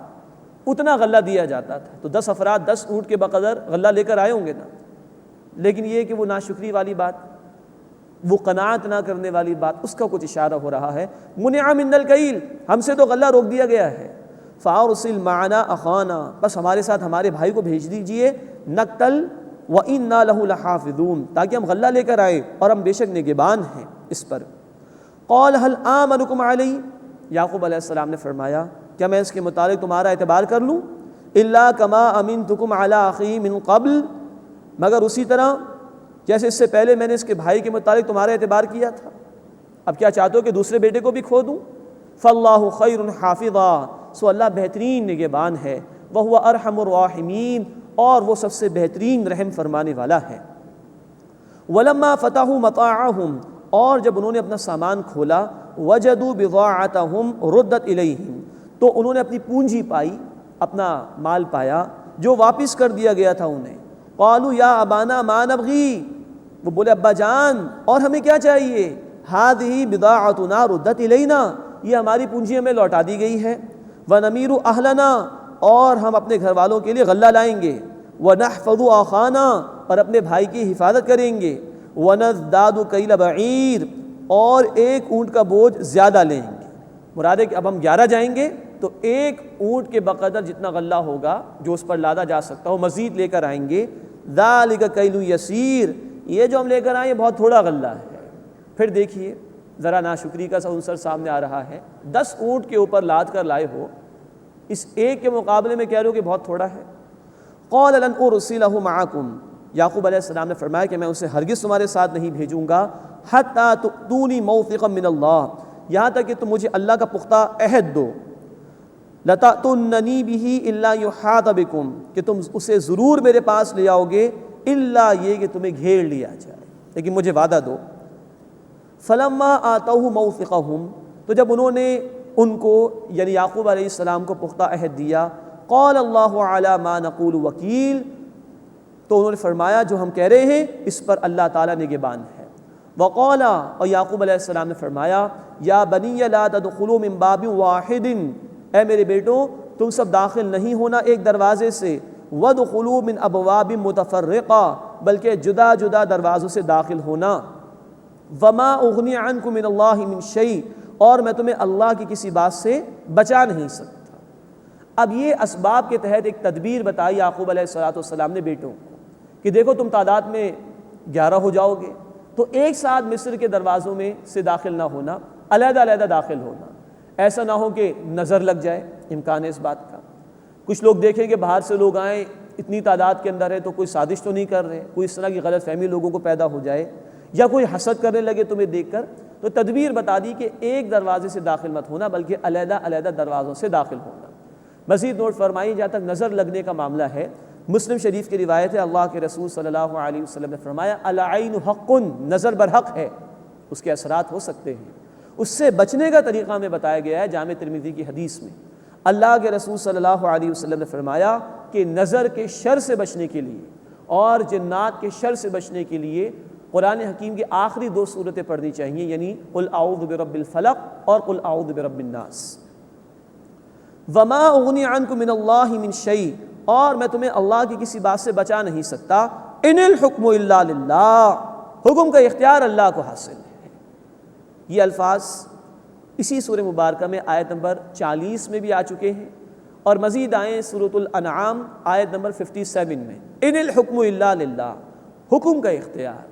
اتنا غلہ دیا جاتا تھا. تو 10 افراد 10 اونٹ کے بقدر غلہ لے کر آئے ہوں گے نا. لیکن یہ کہ وہ ناشکری والی بات، وہ قناعت نہ کرنے والی بات، اس کا کچھ اشارہ ہو رہا ہے. منع من الکیل، ہم سے تو غلہ روک دیا گیا ہے. فارسل معنا اخانا، بس ہمارے ساتھ ہمارے بھائی کو بھیج دیجئے. نقتل وَإِنَّا لَهُ لَحَافِظُونَ، تاکہ ہم غلہ لے کر آئے اور ہم بے شک نگہبان ہیں اس پر. قال هل آمنكم علی، یعقوب علیہ السلام نے فرمایا کیا میں اس کے متعلق تمہارا اعتبار کر لوں؟ الا كما امنتكم على اخی من قبل، مگر اسی طرح جیسے اس سے پہلے میں نے اس کے بھائی کے متعلق تمہارا اعتبار کیا تھا. اب کیا چاہتے ہو کہ دوسرے بیٹے کو بھی کھو دوں؟ فاللہ خیر حافظا، سو اللہ بہترین نگہبان ہے. وہو ارحم الراحمین، اور وہ سب سے بہترین رحم فرمانے والا ہے. ولما فتحوا متاعهم، اور جب انہوں نے اپنا سامان کھولا. وجدوا بضاعتهم ردت الیہم، تو انہوں نے اپنی پونجی پائی، اپنا مال پایا جو واپس کر دیا گیا تھا انہیں. قالوا یا ابانا ما نبغی، وہ بولے ابا جان اور ہمیں کیا چاہیے؟ هذه بضاعتنا ردت الینا، یہ ہماری پونجی ہمیں لوٹا دی گئی ہے. ونمیر اہلنا، اور ہم اپنے گھر والوں کے لیے غلہ لائیں گے. ونحفظ اخانا، اور اپنے بھائی کی حفاظت کریں گے. ونزداد کیل بعیر، اور ایک اونٹ کا بوجھ زیادہ لیں گے. مراد ہے کہ اب ہم 11 جائیں گے تو ایک اونٹ کے بقدر جتنا غلہ ہوگا جو اس پر لادا جا سکتا ہو مزید لے کر آئیں گے. ذالک کیل یسیر، یہ جو ہم لے کر آئیں یہ بہت تھوڑا غلہ ہے. پھر دیکھیے ذرا ناشکری کا سا عنصر سامنے آ رہا ہے. 10 اونٹ کے اوپر لاد کر لائے ہو، اس ایک کے مقابلے میں کہہ رہے ہو کہ بہت تھوڑا ہے. قال لن ارسلہ معکم، یعقوب علیہ السلام نے فرمایا کہ میں اسے ہرگز تمہارے ساتھ نہیں بھیجوں گا. حتی تؤتونی موثقا من اللہ، یہاں تک کہ تم مجھے اللہ کا پختہ عہد دو. لتأتوننی بہ الا یحاط بکم، کہ تم اسے ضرور میرے پاس لے آؤ گے الا یہ کہ تمہیں گھیر لیا جائے، لیکن مجھے وعدہ دو. فلما آتوہ موثقہم، تو جب انہوں نے ان کو یعنی یعقوب علیہ السلام کو پختہ عہد دیا. قال اللہ علی ما نقول وکیل، تو انہوں نے فرمایا جو ہم کہہ رہے ہیں اس پر اللہ تعالیٰ نگہبان ہے. وقال، اور یعقوب علیہ السلام نے فرمایا یا بنی لا تدخلوا من باب واحد، اے میرے بیٹوں تم سب داخل نہیں ہونا ایک دروازے سے. وادخلوا من ابواب متفرقہ، بلکہ جدا جدا دروازوں سے داخل ہونا. وما اغنی عنکم من اللہ من شیء، اور میں تمہیں اللہ کی کسی بات سے بچا نہیں سکتا. اب یہ اسباب کے تحت ایک تدبیر بتائی یعقوب علیہ السلام نے بیٹوں کو کہ دیکھو تم تعداد میں 11 ہو جاؤ گے تو ایک ساتھ مصر کے دروازوں میں سے داخل نہ ہونا، علیحدہ علیحدہ داخل ہونا. ایسا نہ ہو کہ نظر لگ جائے، امکان ہے اس بات کا. کچھ لوگ دیکھیں کہ باہر سے لوگ آئیں اتنی تعداد کے اندر ہے تو کوئی سازش تو نہیں کر رہے، کوئی اس طرح کی غلط فہمی لوگوں کو پیدا ہو جائے یا کوئی حسد کرنے لگے تمہیں دیکھ کر. تو تدبیر بتا دی کہ ایک دروازے سے داخل مت ہونا بلکہ علیحدہ علیحدہ دروازوں سے داخل ہونا. مزید نوٹ فرمائی جہاں تک نظر لگنے کا معاملہ ہے، مسلم شریف کی روایت ہے اللہ کے رسول صلی اللہ علیہ وسلم نے فرمایا العین حق، نظر برحق ہے، اس کے اثرات ہو سکتے ہیں. اس سے بچنے کا طریقہ ہمیں بتایا گیا ہے جامع ترمذی کی حدیث میں. اللہ کے رسول صلی اللہ علیہ وسلم نے فرمایا کہ نظر کے شر سے بچنے کے لیے اور جنات کے شر سے بچنے کے لیے قرآن حکیم کی آخری 2 سورتیں پڑھنی چاہیے، یعنی قل اعوذ برب الفلق اور قل اعوذ برب الناس. وما اغنی عنکم من اللہ من شیء، اور میں تمہیں اللہ کی کسی بات سے بچا نہیں سکتا. ان الحکم الا للہ، حکم کا اختیار اللہ کو حاصل ہے. یہ الفاظ اسی سورہ مبارکہ میں آیت نمبر 40 میں بھی آ چکے ہیں، اور مزید آئیں سورۃ الانعام آیت نمبر 57 میں۔ ان الحکم الا للہ، حکم کا اختیار،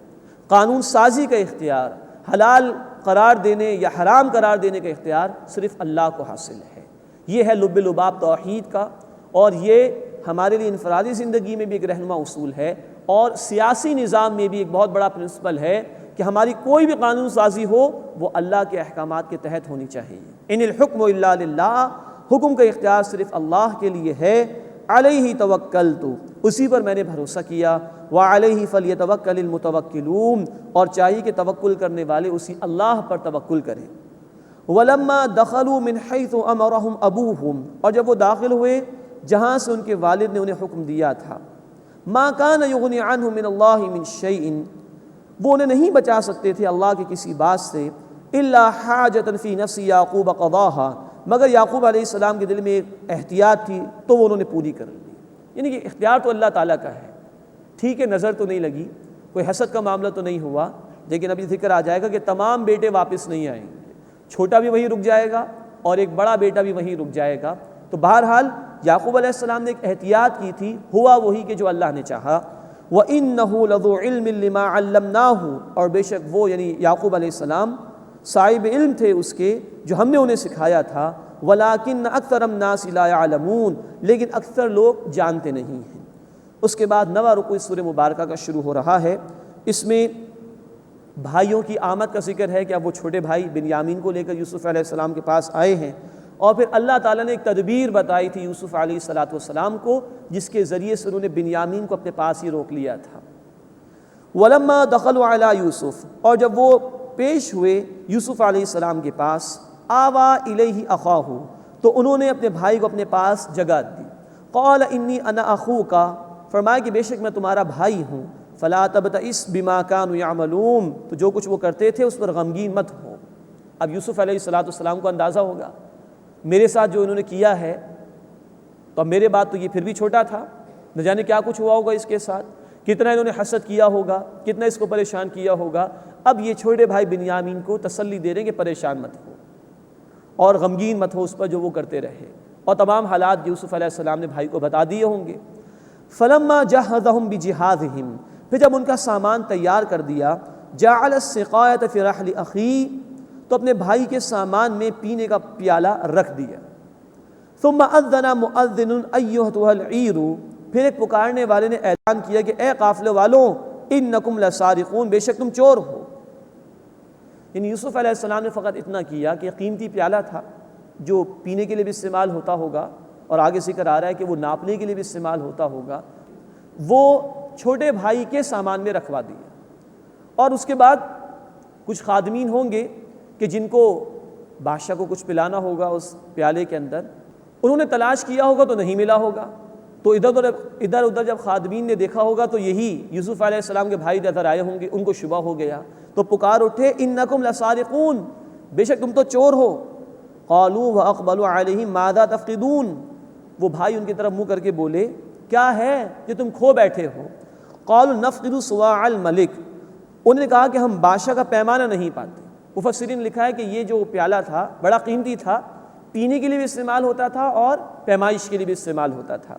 قانون سازی کا اختیار، حلال قرار دینے یا حرام قرار دینے کا اختیار صرف اللہ کو حاصل ہے۔ یہ ہے لب لباب توحید کا، اور یہ ہمارے لیے انفرادی زندگی میں بھی ایک رہنما اصول ہے، اور سیاسی نظام میں بھی ایک بہت بڑا پرنسپل ہے کہ ہماری کوئی بھی قانون سازی ہو وہ اللہ کے احکامات کے تحت ہونی چاہیے۔ ان الحکم الا للہ، حکم کا اختیار صرف اللہ کے لیے ہے۔ علیہ توکلت، اسی پر میں نے بھروسہ کیا۔ وعلیہ فلیتوکل المتوکلون، اور چاہیے کہ توکل کرنے والے اسی اللہ پر توکل کریں۔ ولما دخلوا من حیث امرهم ابوہم، اور جب وہ داخل ہوئے جہاں سے ان کے والد نے انہیں حکم دیا تھا، ما کان یغنی عنہ من اللہ من شیء، وہ انہیں نہیں بچا سکتے تھے اللہ کے کسی بات سے، الا حاجۃ فی نفس یعقوب قضاها، مگر یعقوب علیہ السلام کے دل میں ایک احتیاط تھی تو وہ انہوں نے پوری کر لی۔ یعنی کہ اختیار تو اللہ تعالیٰ کا ہے، ٹھیک ہے، نظر تو نہیں لگی، کوئی حسد کا معاملہ تو نہیں ہوا، لیکن ابھی ذکر آ جائے گا کہ تمام بیٹے واپس نہیں آئیں گے، چھوٹا بھی وہیں رک جائے گا اور ایک بڑا بیٹا بھی وہیں رک جائے گا۔ تو بہرحال یعقوب علیہ السلام نے ایک احتیاط کی تھی، ہوا وہی کہ جو اللہ نے چاہا۔ وَإِنَّهُ لَذُو عِلْمٍ لِمَا عَلَّمْنَاهُ، اور بے شک وہ یعنی یعقوب علیہ السلام صاحب علم تھے اس کے جو ہم نے انہیں سکھایا تھا۔ وَلَٰكِنَّ أَكْثَرَ النَّاسِ لَا يَعْلَمُونَ، لیکن اکثر لوگ جانتے نہیں ہیں۔ اس کے بعد نواں رکوع اس سورہ مبارکہ کا شروع ہو رہا ہے۔ اس میں بھائیوں کی آمد کا ذکر ہے کہ اب وہ چھوٹے بھائی بنیامین کو لے کر یوسف علیہ السلام کے پاس آئے ہیں، اور پھر اللہ تعالیٰ نے ایک تدبیر بتائی تھی یوسف علیہ السلام کو، جس کے ذریعے سے انہوں نے بنیامین کو اپنے پاس ہی روک لیا تھا۔ وَلَمَّا دَخَلُوا عَلَىٰ يُوسُف، اور جب وہ پیش ہوئے یوسف علیہ السلام کے پاس، آوَىٰ إِلَيْهِ أَخَاهُ، تو انہوں نے اپنے بھائی کو اپنے پاس جگہ دی۔ قَالَ إِنِّي أَنَا أَخُوكَ، فرمایا کہ بے شک میں تمہارا بھائی ہوں۔ فَلَا تَبْتَئِسْ بِمَا كَانُوا يَعْمَلُونَ، تو جو کچھ وہ کرتے تھے اس پر غمگین مت ہو۔ اب یوسف علیہ السلام کو اندازہ ہوگا میرے ساتھ جو انہوں نے کیا ہے، تو اب میرے بعد تو یہ پھر بھی چھوٹا تھا، نہ جانے کیا کچھ ہوا ہوگا اس کے ساتھ، کتنا انہوں نے حسد کیا ہوگا، کتنا اس کو پریشان کیا ہوگا۔ اب یہ چھوٹے بھائی بنیامین کو تسلی دے رہے ہیں کہ پریشان مت ہو اور غمگین مت ہو اس پر جو وہ کرتے رہے، اور تمام حالات یوسف علیہ السلام نے بھائی کو بتا دیے ہوں گے۔ فلما جہزہم بجہازہم، پھر جب ان کا سامان تیار کر دیا، جعل السقایۃ فی رحل اخی، تو اپنے بھائی کے سامان میں پینے کا پیالہ رکھ دیا۔ ثم اذن مؤذن ایھتها العیر، پھر ایک پکارنے والے نے اعلان کیا کہ اے قافلے والوں، انکم لسارقون، بے شک تم چور ہو۔ یعنی یوسف علیہ السلام نے فقط اتنا کیا کہ قیمتی پیالہ تھا جو پینے کے لیے بھی استعمال ہوتا ہوگا، اور آگے ذکر آ رہا ہے کہ وہ ناپنے کے لیے بھی استعمال ہوتا ہوگا، وہ چھوٹے بھائی کے سامان میں رکھوا دیا۔ اور اس کے بعد کچھ خادمین ہوں گے کہ جن کو بادشاہ کو کچھ پلانا ہوگا اس پیالے کے اندر، انہوں نے تلاش کیا ہوگا تو نہیں ملا ہوگا، تو ادھر ادھر جب خادمین نے دیکھا ہوگا تو یہی یوسف علیہ السلام کے بھائی نظر آئے ہوں گے، ان کو شبہ ہو گیا تو پکار اٹھے، انکم لسارقون، بے شک تم تو چور ہو۔ قالوا واقبلوا علیہم ماذا تفقدون، وہ بھائی ان کی طرف منہ کر کے بولے کیا ہے جو تم کھو بیٹھے ہو۔ قالوا نفقد صواع الملک، انہوں نے کہا کہ ہم بادشاہ کا پیمانہ نہیں پاتے۔ مفسرین نے لکھا ہے کہ یہ جو پیالہ تھا بڑا قیمتی تھا، پینے کے لیے بھی استعمال ہوتا تھا اور پیمائش کے لیے بھی استعمال ہوتا تھا۔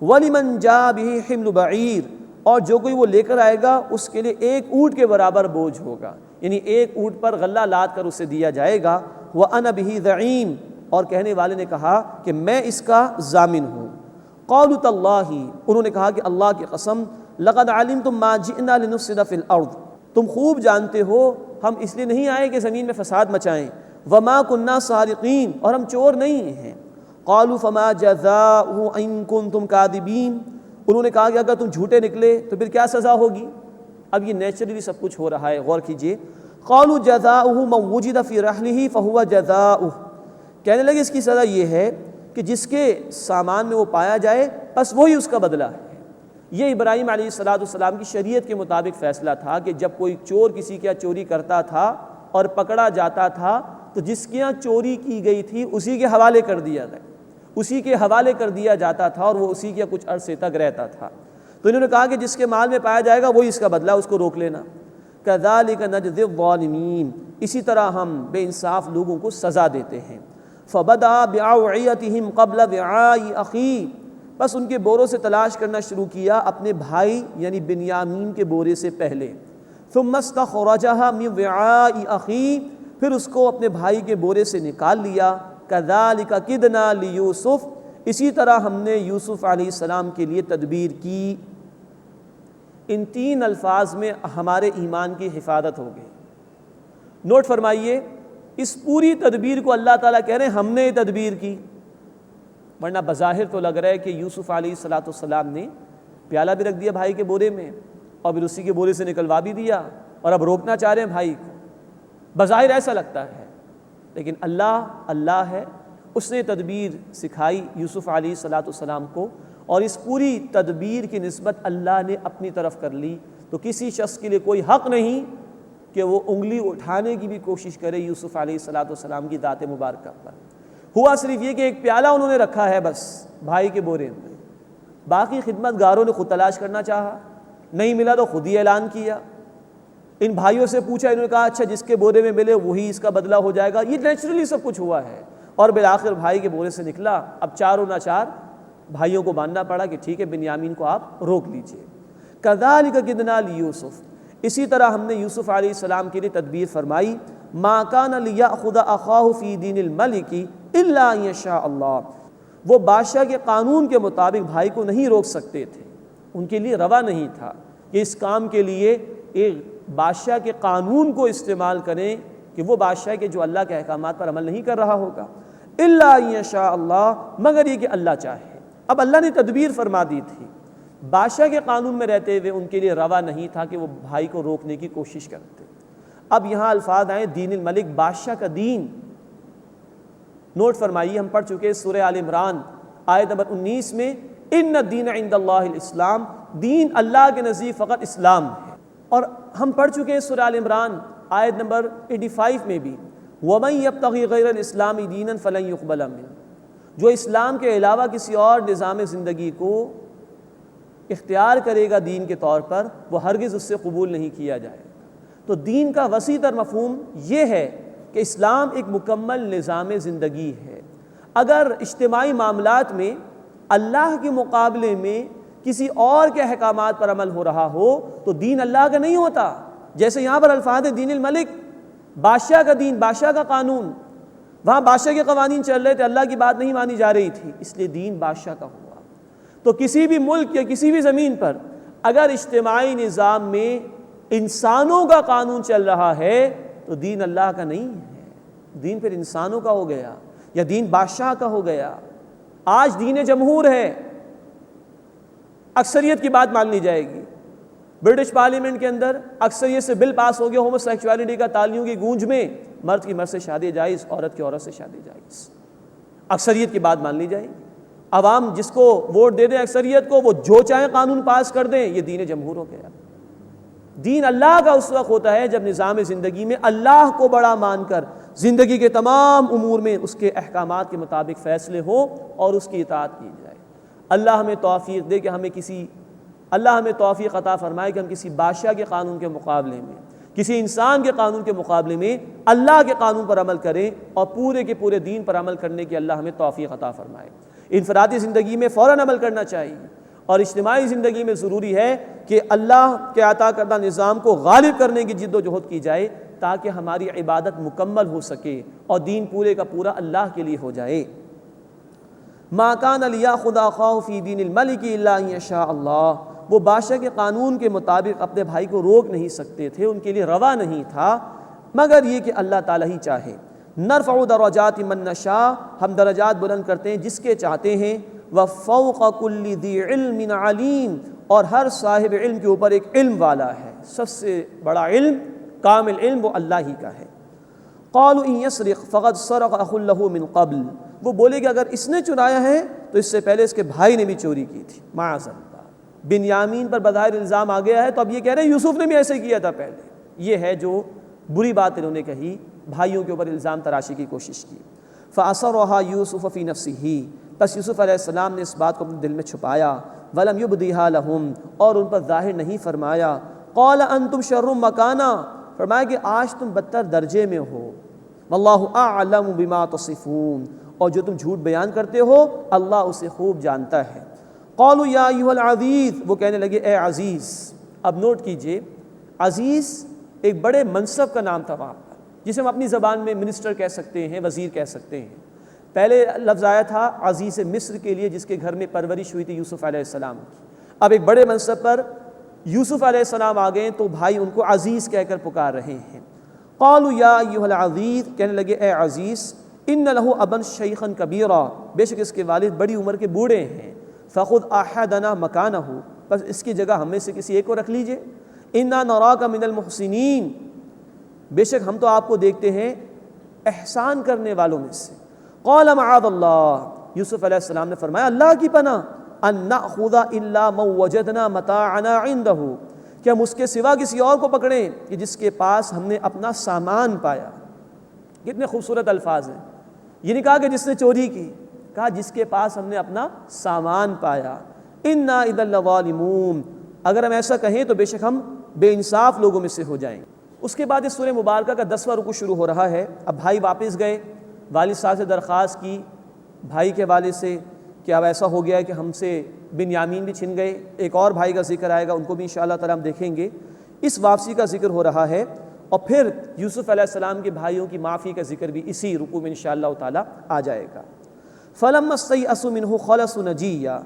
وَلِمَنْ جَاءَ بِهِ حِمْلُ بَعِيرٍ، اور جو کوئی وہ لے کر آئے گا اس کے لیے ایک اونٹ کے برابر بوجھ ہوگا، یعنی ایک اونٹ پر غلہ لاد کر اسے دیا جائے گا۔ وَأَنَا بِهِ زَعِيمٌ، اور کہنے والے نے کہا کہ میں اس کا ضامن ہوں۔ قَالُوا تَاللَّهِ، انہوں نے کہا کہ اللہ کی قسم، لَقَدْ عَلِمْتُم مَّا جِئْنَا لِنُفْسِدَ فِي الْأَرْضِ، تم خوب جانتے ہو ہم اس لیے نہیں آئے کہ زمین میں فساد مچائیں۔ وَمَا كُنَّا سَارِقِينَ، اور ہم چور نہیں ہیں۔ قَالُوا فَمَا جَزَاؤُهُ إِن كُنتُمْ كَاذِبِينَ، انہوں نے کہا کہ اگر تم جھوٹے نکلے تو پھر کیا سزا ہوگی۔ اب یہ نیچرلی سب کچھ ہو رہا ہے، غور کیجئے۔ قَالُوا جَزَاؤُهُ مَن وُجِدَ فِي رَحْلِهِ فَهُوَ جَزَاؤُهُ، کہنے لگے اس کی سزا یہ ہے کہ جس کے سامان میں وہ پایا جائے بس وہی اس کا بدلہ ہے۔ یہ ابراہیم علیہ السلام کی شریعت کے مطابق فیصلہ تھا کہ جب کوئی چور کسی کے چوری کرتا تھا اور پکڑا جاتا تھا تو جس کے یہاں چوری کی گئی تھی اسی کے حوالے کر دیا جائے، اسی کے حوالے کر دیا جاتا تھا، اور وہ اسی کے کچھ عرصے تک رہتا تھا۔ تو انہوں نے کہا کہ جس کے مال میں پایا جائے گا وہی اس کا بدلہ، اس کو روک لینا۔ کذالک نجزی الظالمین، اسی طرح ہم بے انصاف لوگوں کو سزا دیتے ہیں۔ فبدا بأوعیتہم قبل وعاء اخی، بس ان کے بوروں سے تلاش کرنا شروع کیا اپنے بھائی یعنی بنیامین کے بورے سے پہلے۔ ثم استخرجها من وعاء اخی، پھر اس کو اپنے بھائی کے بورے سے نکال لیا۔ کذالک کدنا لیوسف، اسی طرح ہم نے یوسف علیہ السلام کے لیے تدبیر کی۔ ان تین الفاظ میں ہمارے ایمان کی حفاظت ہو گئی۔ نوٹ فرمائیے، اس پوری تدبیر کو اللہ تعالیٰ کہہ رہے ہیں ہم نے یہ تدبیر کی، ورنہ بظاہر تو لگ رہا ہے کہ یوسف علیہ السلام نے پیالہ بھی رکھ دیا بھائی کے بورے میں اور پھر اسی کے بورے سے نکلوا بھی دیا اور اب روکنا چاہ رہے ہیں بھائی کو، بظاہر ایسا لگتا ہے، لیکن اللہ ہے، اس نے تدبیر سکھائی یوسف علیہ السلام کو، اور اس پوری تدبیر کی نسبت اللہ نے اپنی طرف کر لی۔ تو کسی شخص کے لیے کوئی حق نہیں کہ وہ انگلی اٹھانے کی بھی کوشش کرے یوسف علیہ السلام کی ذات مبارکہ پر۔ ہوا صرف یہ کہ ایک پیالہ انہوں نے رکھا ہے بس بھائی کے بورے میں، باقی خدمت گاروں نے خود تلاش کرنا چاہا، نہیں ملا تو خود ہی اعلان کیا۔ ان بھائیوں سے پوچھا، انہوں نے کہا اچھا جس کے بورے میں ملے وہی اس کا بدلہ ہو جائے گا، یہ نیچرلی سب کچھ ہوا ہے، اور بالآخر بھائی کے بورے سے نکلا۔ اب چاروں ناچار بھائیوں کو ماننا پڑا کہ ٹھیک ہے بنیامین کو آپ روک لیجئے۔ کذالک کدنا لیوسف، اسی طرح ہم نے یوسف علیہ السلام کے لیے تدبیر فرمائی۔ ما کان لیأخذ اخاہ فی دین الملک الا ان یشاء اللہ، وہ بادشاہ کے قانون کے مطابق بھائی کو نہیں روک سکتے تھے، ان کے لیے روا نہیں تھا کہ اس کام کے لیے ایک بادشاہ کے قانون کو استعمال کریں کہ وہ بادشاہ کے جو اللہ کے احکامات پر عمل نہیں کر رہا ہوگا۔ الا ان یشاء اللہ، مگر یہ کہ اللہ چاہے۔ اب اللہ نے تدبیر فرما دی تھی، بادشاہ کے قانون میں رہتے ہوئے ان کے لیے روا نہیں تھا کہ وہ بھائی کو روکنے کی کوشش کرتے۔ اب یہاں الفاظ آئے دین الملک، بادشاہ کا دین۔ نوٹ فرمائیے، ہم پڑھ چکے سورہ آل عمران آیت نمبر 19 میں، ان الدین عند اللہ الاسلام، دین اللہ کے نزدیک فقط اسلام ہے۔ اور ہم پڑھ چکے ہیں سورہ آل عمران آیت نمبر 85 میں بھی، وَمَن يَبْتَغِي غَيْرَ الْإِسْلَامِ دِينًا فَلَن يُقْبَلَ مِنْهُ، جو اسلام کے علاوہ کسی اور نظام زندگی کو اختیار کرے گا دین کے طور پر، وہ ہرگز اس سے قبول نہیں کیا جائے گا۔ تو دین کا وسیع تر مفہوم یہ ہے کہ اسلام ایک مکمل نظام زندگی ہے۔ اگر اجتماعی معاملات میں اللہ کے مقابلے میں کسی اور کے احکامات پر عمل ہو رہا ہو تو دین اللہ کا نہیں ہوتا۔ جیسے یہاں پر الفاظ دین الملک، بادشاہ کا دین، بادشاہ کا قانون، وہاں بادشاہ کے قوانین چل رہے تھے، اللہ کی بات نہیں مانی جا رہی تھی، اس لیے دین بادشاہ کا ہوا۔ تو کسی بھی ملک یا کسی بھی زمین پر اگر اجتماعی نظام میں انسانوں کا قانون چل رہا ہے تو دین اللہ کا نہیں ہے، دین پھر انسانوں کا ہو گیا یا دین بادشاہ کا ہو گیا۔ آج دین جمہور ہے، اکثریت کی بات مان لی جائے گی۔ برٹش پارلیمنٹ کے اندر اکثریت سے بل پاس ہو گیا ہومو سیکچولیٹی کا، تالیوں کی گونج میں مرد کی مرد سے شادی جائز، عورت کی عورت سے شادی جائز۔ اکثریت کی بات مان لی جائے گی، عوام جس کو ووٹ دے دیں اکثریت کو، وہ جو چاہے قانون پاس کر دیں، یہ دین جمہور ہو گیا۔ دین اللہ کا اس وقت ہوتا ہے جب نظام زندگی میں اللہ کو بڑا مان کر زندگی کے تمام امور میں اس کے احکامات کے مطابق فیصلے ہوں اور اس کی اطاعت کی جائے۔ اللہ ہمیں توفیق دے کہ اللہ ہمیں توفیق عطا فرمائے کہ ہم کسی بادشاہ کے قانون کے مقابلے میں، کسی انسان کے قانون کے مقابلے میں اللہ کے قانون پر عمل کریں اور پورے کے پورے دین پر عمل کرنے کی اللہ ہمیں توفیق عطا فرمائے۔ انفرادی زندگی میں فوراً عمل کرنا چاہیے، اور اجتماعی زندگی میں ضروری ہے کہ اللہ کے عطا کردہ نظام کو غالب کرنے کی جد و جہد کی جائے تاکہ ہماری عبادت مکمل ہو سکے اور دین پورے کا پورا اللہ کے لیے ہو جائے۔ ما کان لیأخذ اخاہ فی دین الملک الا ان یشاء اللہ، وہ بادشاہ کے قانون کے مطابق اپنے بھائی کو روک نہیں سکتے تھے، ان کے لیے روا نہیں تھا، مگر یہ کہ اللہ تعالیٰ ہی چاہے۔ نرفع درجات من نشاء، ہم درجات بلند کرتے ہیں جس کے چاہتے ہیں، وفوق کل ذی علم علیم، اور ہر صاحب علم کے اوپر ایک علم والا ہے، سب سے بڑا علم، کامل علم وہ اللہ ہی کا ہے۔ قالوا ان یسرق فقد سرق اخ له من قبل، وہ بولے کہ اگر اس نے چرایا ہے تو اس سے پہلے اس کے بھائی نے بھی چوری کی تھی، معاذ اللہ۔ بنیامین پر بظاہر الزام آ گیا ہے تو اب یہ کہہ رہے ہیں یوسف نے بھی ایسے کیا تھا پہلے۔ یہ ہے جو بری بات انہوں نے کہی، بھائیوں کے اوپر الزام تراشی کی کوشش کی۔ فَأَسَرَّهَا يُوسُفُ فِي نَفْسِهِ، پس یوسف علیہ السلام نے اس بات کو اپنے دل میں چھپایا، وَلَمْ يُبْدِهَا لَهُمْ، اور ان پر ظاہر نہیں فرمایا۔ قال انتم شر مکانا، فرمایا کہ آج تم بدتر درجے میں ہو، واللہ اعلم بما تصفون، اور جو تم جھوٹ بیان کرتے ہو اللہ اسے خوب جانتا ہے۔ قالوا یا ایھا العزیز، وہ کہنے لگے اے عزیز۔ اب نوٹ کیجئے، عزیز ایک بڑے منصب کا نام تھا وہاں پر، جسے ہم اپنی زبان میں منسٹر کہہ سکتے ہیں، وزیر کہہ سکتے ہیں۔ پہلے لفظ آیا تھا عزیز مصر کے لیے، جس کے گھر میں پرورش ہوئی تھی یوسف علیہ السلام کی۔ اب ایک بڑے منصب پر یوسف علیہ السلام آ گئے تو بھائی ان کو عزیز کہہ کر پکار رہے ہیں۔ قالوا یا ایھا العزیز، کہنے لگے اے عزیز، ان لہ ابا شیخا کبیرا، بے شک اس کے والد بڑی عمر کے بوڑھے ہیں، فخذ احدنا مکانہ، بس اس کی جگہ ہم میں سے کسی ایک کو رکھ لیجئے، انا نراک من المحسنین، بے شک ہم تو آپ کو دیکھتے ہیں احسان کرنے والوں میں سے۔ قال معاذ اللہ، یوسف علیہ السلام نے فرمایا اللہ کی پناہ، ان ناخذ الا من وجدنا متاعنا عنده، کہ ہم اس کے سوا کسی اور کو پکڑیں کہ جس کے پاس ہم نے اپنا سامان پایا۔ کتنے خوبصورت الفاظ ہیں، یہ نہیں کہا کہ جس نے چوری کی، کہا جس کے پاس ہم نے اپنا سامان پایا۔ انا اذا لظالمون، اگر ہم ایسا کہیں تو بے شک ہم بے انصاف لوگوں میں سے ہو جائیں۔ اس کے بعد اس سورہ مبارکہ کا 10واں رکوع شروع ہو رہا ہے۔ اب بھائی واپس گئے، والد صاحب سے درخواست کی بھائی کے والد سے کہ اب ایسا ہو گیا ہے کہ ہم سے بنیامین بھی چھن گئے، ایک اور بھائی کا ذکر آئے گا، ان کو بھی انشاءاللہ تعالیٰ ہم دیکھیں گے۔ اس واپسی کا ذکر ہو رہا ہے، اور پھر یوسف علیہ السلام کے بھائیوں کی معافی کا ذکر بھی اسی رکوع میں انشاءاللہ تعالیٰ آ جائے گا۔ فَلَمَّا اسْتَيْأَسُوا مِنْهُ خَلَصُوا نَجِيًّا،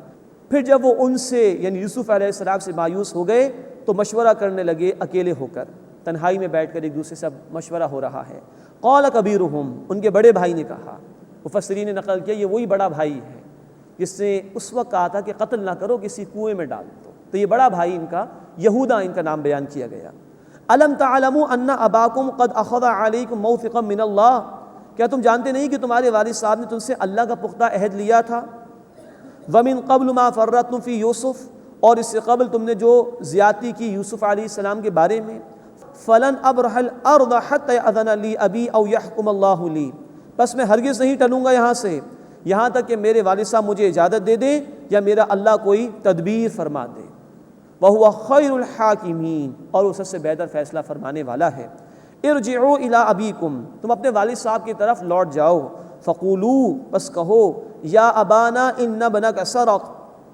پھر جب وہ ان سے یعنی یوسف علیہ السلام سے مایوس ہو گئے تو مشورہ کرنے لگے اکیلے ہو کر، تنہائی میں بیٹھ کر ایک دوسرے سے مشورہ ہو رہا ہے۔ قال کبیرہم، ان کے بڑے بھائی نے کہا، مفسرین نے نقل کیا یہ وہی بڑا بھائی ہے جس نے اس وقت کہا تھا کہ قتل نہ کرو، کسی کنویں میں ڈال دو، تو یہ بڑا بھائی ان کا یہودا ان کا نام بیان کیا گیا۔ الم تعلموا ان اباکم قد اخذ علیکم موثقا من اللہ، کیا تم جانتے نہیں کہ تمہارے والد صاحب نے تم سے اللہ کا پختہ عہد لیا تھا؟ ومن قبل ما فرطتم فی یوسف، اور اس سے قبل تم نے جو زیادتی کی یوسف علیہ السلام کے بارے میں، فلن ابرح الارض حتى اذن لی ابی او یحکم اللہ لی، بس میں ہرگز نہیں ٹلوں گا یہاں سے یہاں تک کہ میرے والد صاحب مجھے اجازت دے دیں یا میرا اللہ کوئی تدبیر فرما دے۔ وَهُوَ خَيْرُ الْحَاكِمِينَ، اور وہ سب سے بہتر فیصلہ فرمانے والا ہے۔ ارجعوا إِلَىٰ أَبِيكُمْ، تم اپنے والد صاحب کی طرف لوٹ جاؤ۔ فَقُولُوا، بس کہو، یا ابانا إِنَّ ابْنَكَ سَرَقَ،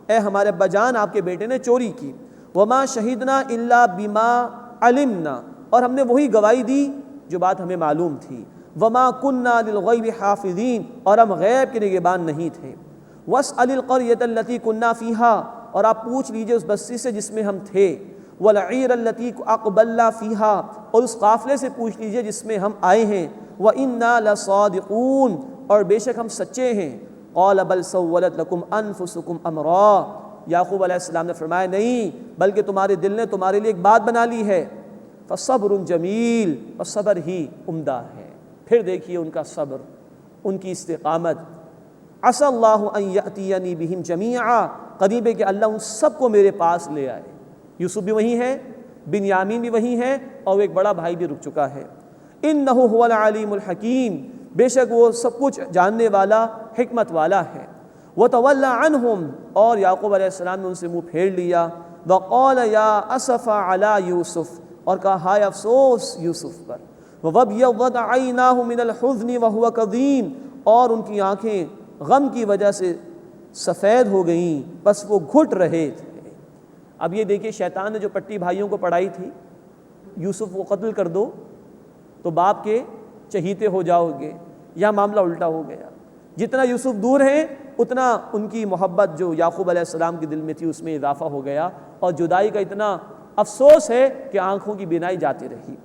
اے ہمارے ابا جان آپ کے بیٹے نے چوری کی۔ وَمَا شَهِدْنَا إِلَّا بِمَا عَلِمْنَا، اور ہم نے وہی گواہی دی جو بات ہمیں معلوم تھی۔ وَمَا كُنَّا لِلْغَيْبِ حَافِظِينَ، اور ہم غیب کے نگہبان نہیں تھے۔ وَاسْأَلِ الْقَرْيَةَ الَّتِي كُنَّا فِيهَا، اور آپ پوچھ لیجئے اس بستی سے جس میں ہم تھے۔ وَالْعِيرَ الَّتِي أَقْبَلْنَا فِيهَا، اور اس قافلے سے پوچھ لیجئے جس میں ہم آئے ہیں۔ وَإِنَّا لَصَادِقُونَ، اور بے شک ہم سچے ہیں۔ قَالَ بَلْ سَوَّلَتْ لَكُمْ أَنفُسُكُمْ أَمْرًا، یعقوب علیہ السلام نے فرمایا نہیں، بلکہ تمہارے دل نے تمہارے لیے ایک بات بنا لی ہے۔ فَصَبْرٌ جَمِيلٌ، اور صبر ہی عمدہ ہے۔ پھر دیکھیے ان کا صبر، ان کی استقامت۔ عسى اللہ ان یأتینی بہم جمیعا، قریب ہے کہ اللہ ان سب کو میرے پاس لے آئے۔ یوسف بھی وہیں ہے، بنیامین بھی وہیں ہے، اور ایک بڑا بھائی بھی رک چکا ہے۔ انہ هو العلیم الحکیم، بے شک وہ سب کچھ جاننے والا، حکمت والا ہے۔ وتولی عنہم، اور یعقوب علیہ السلام نے ان سے منہ پھیر لیا۔ وقال یا اسف علی یوسف، اور کہا ہائے افسوس یوسف پر۔ وَابْيَضَّتْ عَيْنَاهُ مِنَ الْحُزْنِ وَهُوَ كَظِيمٌ، اور ان کی آنکھیں غم کی وجہ سے سفید ہو گئیں، بس وہ گھٹ رہے تھے۔ اب یہ دیکھیے شیطان نے جو پٹی بھائیوں کو پڑھائی تھی، یوسف کو قتل کر دو تو باپ کے چہیتے ہو جاؤ گے، یہاں معاملہ الٹا ہو گیا۔ جتنا یوسف دور ہیں اتنا ان کی محبت جو یعقوب علیہ السلام کے دل میں تھی اس میں اضافہ ہو گیا، اور جدائی کا اتنا افسوس ہے کہ آنکھوں کی بینائی جاتی رہی۔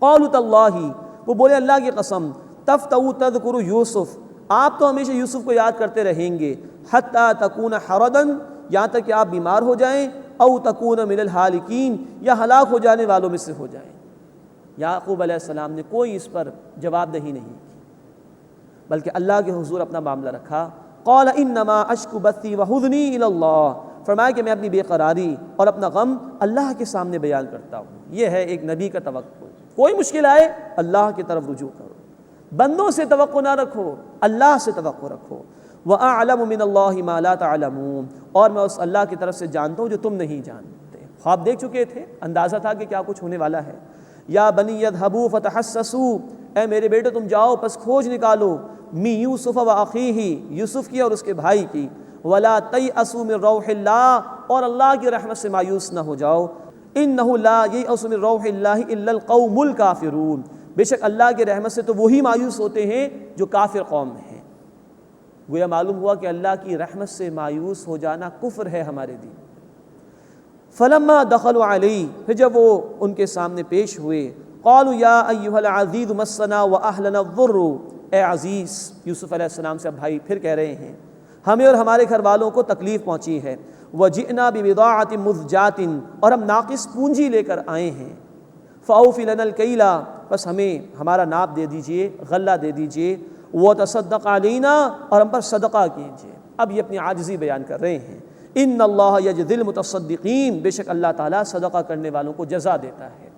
قالوا تاللہ، وہ بولے اللہ کی قسم، تفتؤ تذکر یوسف، آپ تو ہمیشہ یوسف کو یاد کرتے رہیں گے، حتی تکون حردا، یہاں تک کہ آپ بیمار ہو جائیں، او تکون من الہالکین، یا ہلاک ہو جانے والوں میں سے ہو جائیں۔ یعقوب علیہ السلام نے کوئی اس پر جواب دہی نہیں کی، بلکہ اللہ کے حضور اپنا معاملہ رکھا۔ قال انما اشکو بثی وحزنی الی اللہ، فرمایا کہ میں اپنی بے قراری اور اپنا غم اللہ کے سامنے بیان کرتا ہوں۔ یہ ہے ایک نبی کا توقع، کوئی مشکل آئے اللہ کی طرف رجوع کرو، بندوں سے توقع نہ رکھو، اللہ سے توقع رکھو۔ وَأَعْلَمُ مِنَ اللَّهِ مَا لَا تَعْلَمُونَ، اور میں اس اللہ کی طرف سے جانتا ہوں جو تم نہیں جانتے۔ خواب دیکھ چکے تھے، اندازہ تھا کہ کیا کچھ ہونے والا ہے۔ یا بنی یذھبوا فتحسسوا، اے میرے بیٹے تم جاؤ پس کھوج نکالو، می یوسف و اخیہ، یوسف کی اور اس کے بھائی کی، ولا تیأسوا من روح اللہ، اور اللہ کی رحمت سے مایوس نہ ہو جاؤ، انہ لا ییأس من روح اللہ الا القوم الکافرون، بے شک اللہ کی رحمت سے تو وہی مایوس ہوتے ہیں جو کافر قوم میں ہیں۔ گویا معلوم ہوا کہ اللہ کی رحمت سے مایوس ہو جانا کفر ہے ہمارے دین۔ فلما دخلوا علیہ، پھر جب وہ ان کے سامنے پیش ہوئے، قالوا یا ایھا العزیز مسنا واہلنا الضر، اے عزیز، یوسف علیہ السلام سے اب بھائی پھر کہہ رہے ہیں، ہمیں اور ہمارے گھر والوں کو تکلیف پہنچی ہے، وجئنا ببضاعۃ مزجاۃ، اور ہم ناقص پونجی لے کر آئے ہیں، فاوف لنا الکیل، بس ہمیں ہمارا ناپ دے دیجئے، غلہ دے دیجئے، وتصدق علینا، اور ہم پر صدقہ کیجئے۔ اب یہ اپنی عاجزی بیان کر رہے ہیں، ان اللہ یجزی المتصدقین، بے شک اللہ تعالیٰ صدقہ کرنے والوں کو جزا دیتا ہے۔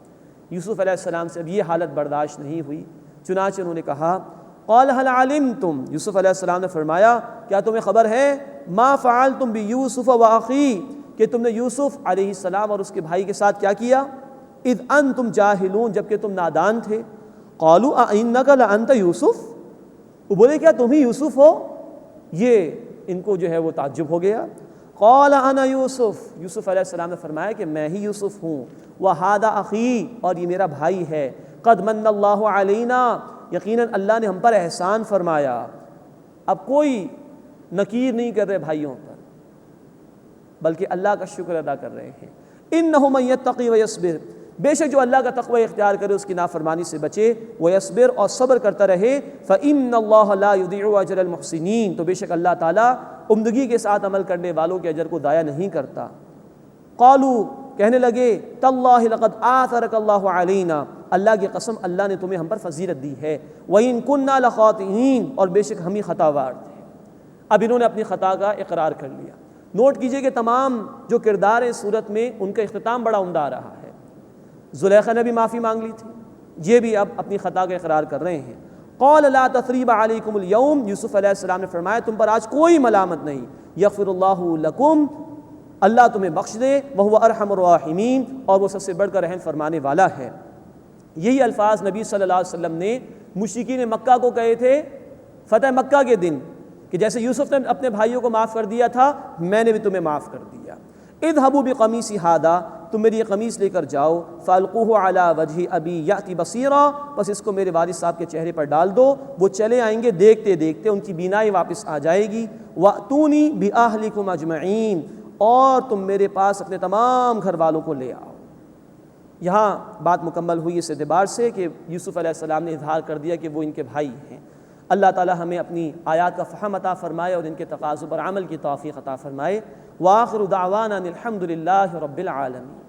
یوسف علیہ السلام سے اب یہ حالت برداشت نہیں ہوئی، چنانچہ انہوں نے کہا، قال هل علمتم، یوسف علیہ السلام نے فرمایا کیا تمہیں خبر ہے، ما فعلتم بیوسف واخی، کہ تم نے یوسف علیہ السلام اور اس کے بھائی کے ساتھ کیا کیا، اذ انتم جاہلون، جبکہ تم نادان تھے، قالوا اانک لانت یوسف، وہ بولے کیا تم ہی یوسف ہو، یہ ان کو جو ہے وہ تعجب ہو گیا۔ قال انا یوسف، یوسف علیہ السلام نے فرمایا کہ میں ہی یوسف ہوں، وہذا اخی، اور یہ میرا بھائی ہے، قد من اللہ علینا، یقیناً اللہ نے ہم پر احسان فرمایا۔ اب کوئی نکیر نہیں کر رہے بھائیوں پر، بلکہ اللہ کا شکر ادا کر رہے ہیں۔ انہ من یتقی ویصبر، بے شک جو اللہ کا تقوی اختیار کرے اس کی نافرمانی سے بچے، ویصبر، اور صبر کرتا رہے، فإن اللہ لا یضیع اجر المحسنین، تو بے شک اللہ تعالیٰ عمدگی کے ساتھ عمل کرنے والوں کے اجر کو ضائع نہیں کرتا۔ قالوا، کہنے لگے، تاللہ لقد آثرک اللہ علینا، اللہ کی قسم اللہ نے تمہیں ہم پر فضیلت دی ہے، وَإِن كُنَّا لَخَاطِئِينَ، اور بے شک ہم ہی خطاوار تھے۔ اب انہوں نے اپنی خطا کا اقرار کر لیا۔ نوٹ کیجئے کہ تمام جو کردار ہیں صورت میں ان کا اختتام بڑا عمدہ رہا ہے۔ زلیخا نے بھی معافی مانگ لی تھی، یہ بھی اب اپنی خطا کا اقرار کر رہے ہیں۔ قال لا تثریب علیکم اليوم، یوسف علیہ السلام نے فرمایا تم پر آج کوئی ملامت نہیں، یغفر اللہ لکم، اللہ تمہیں بخش دے، وہو ارحم الراحمین، اور وہ سب سے بڑھ کر رحم فرمانے والا ہے۔ یہی الفاظ نبی صلی اللہ علیہ وسلم نے مشرکین مکہ کو کہے تھے فتح مکہ کے دن، کہ جیسے یوسف نے اپنے بھائیوں کو معاف کر دیا تھا، میں نے بھی تمہیں معاف کر دیا۔ اذهبوا بقمیصی ھذا، تم میری یہ قمیص لے کر جاؤ، فالقوہ علی وجہ ابی یأتی بصیرا، بس اس کو میرے والد صاحب کے چہرے پر ڈال دو، وہ چلے آئیں گے دیکھتے دیکھتے، ان کی بینائی واپس آ جائے گی۔ وَأْتُونِي بِأَهْلِكُمْ أَجْمَعِينَ، اور تم میرے پاس اپنے تمام گھر والوں کو لے آؤ۔ یہاں بات مکمل ہوئی اس اعتبار سے کہ یوسف علیہ السلام نے اظہار کر دیا کہ وہ ان کے بھائی ہیں۔ اللہ تعالی ہمیں اپنی آیات کا فہم عطا فرمائے اور ان کے تقاضوں پر عمل کی توفیق عطا فرمائے۔ وآخر دعوانا الحمد للہ رب العالمین۔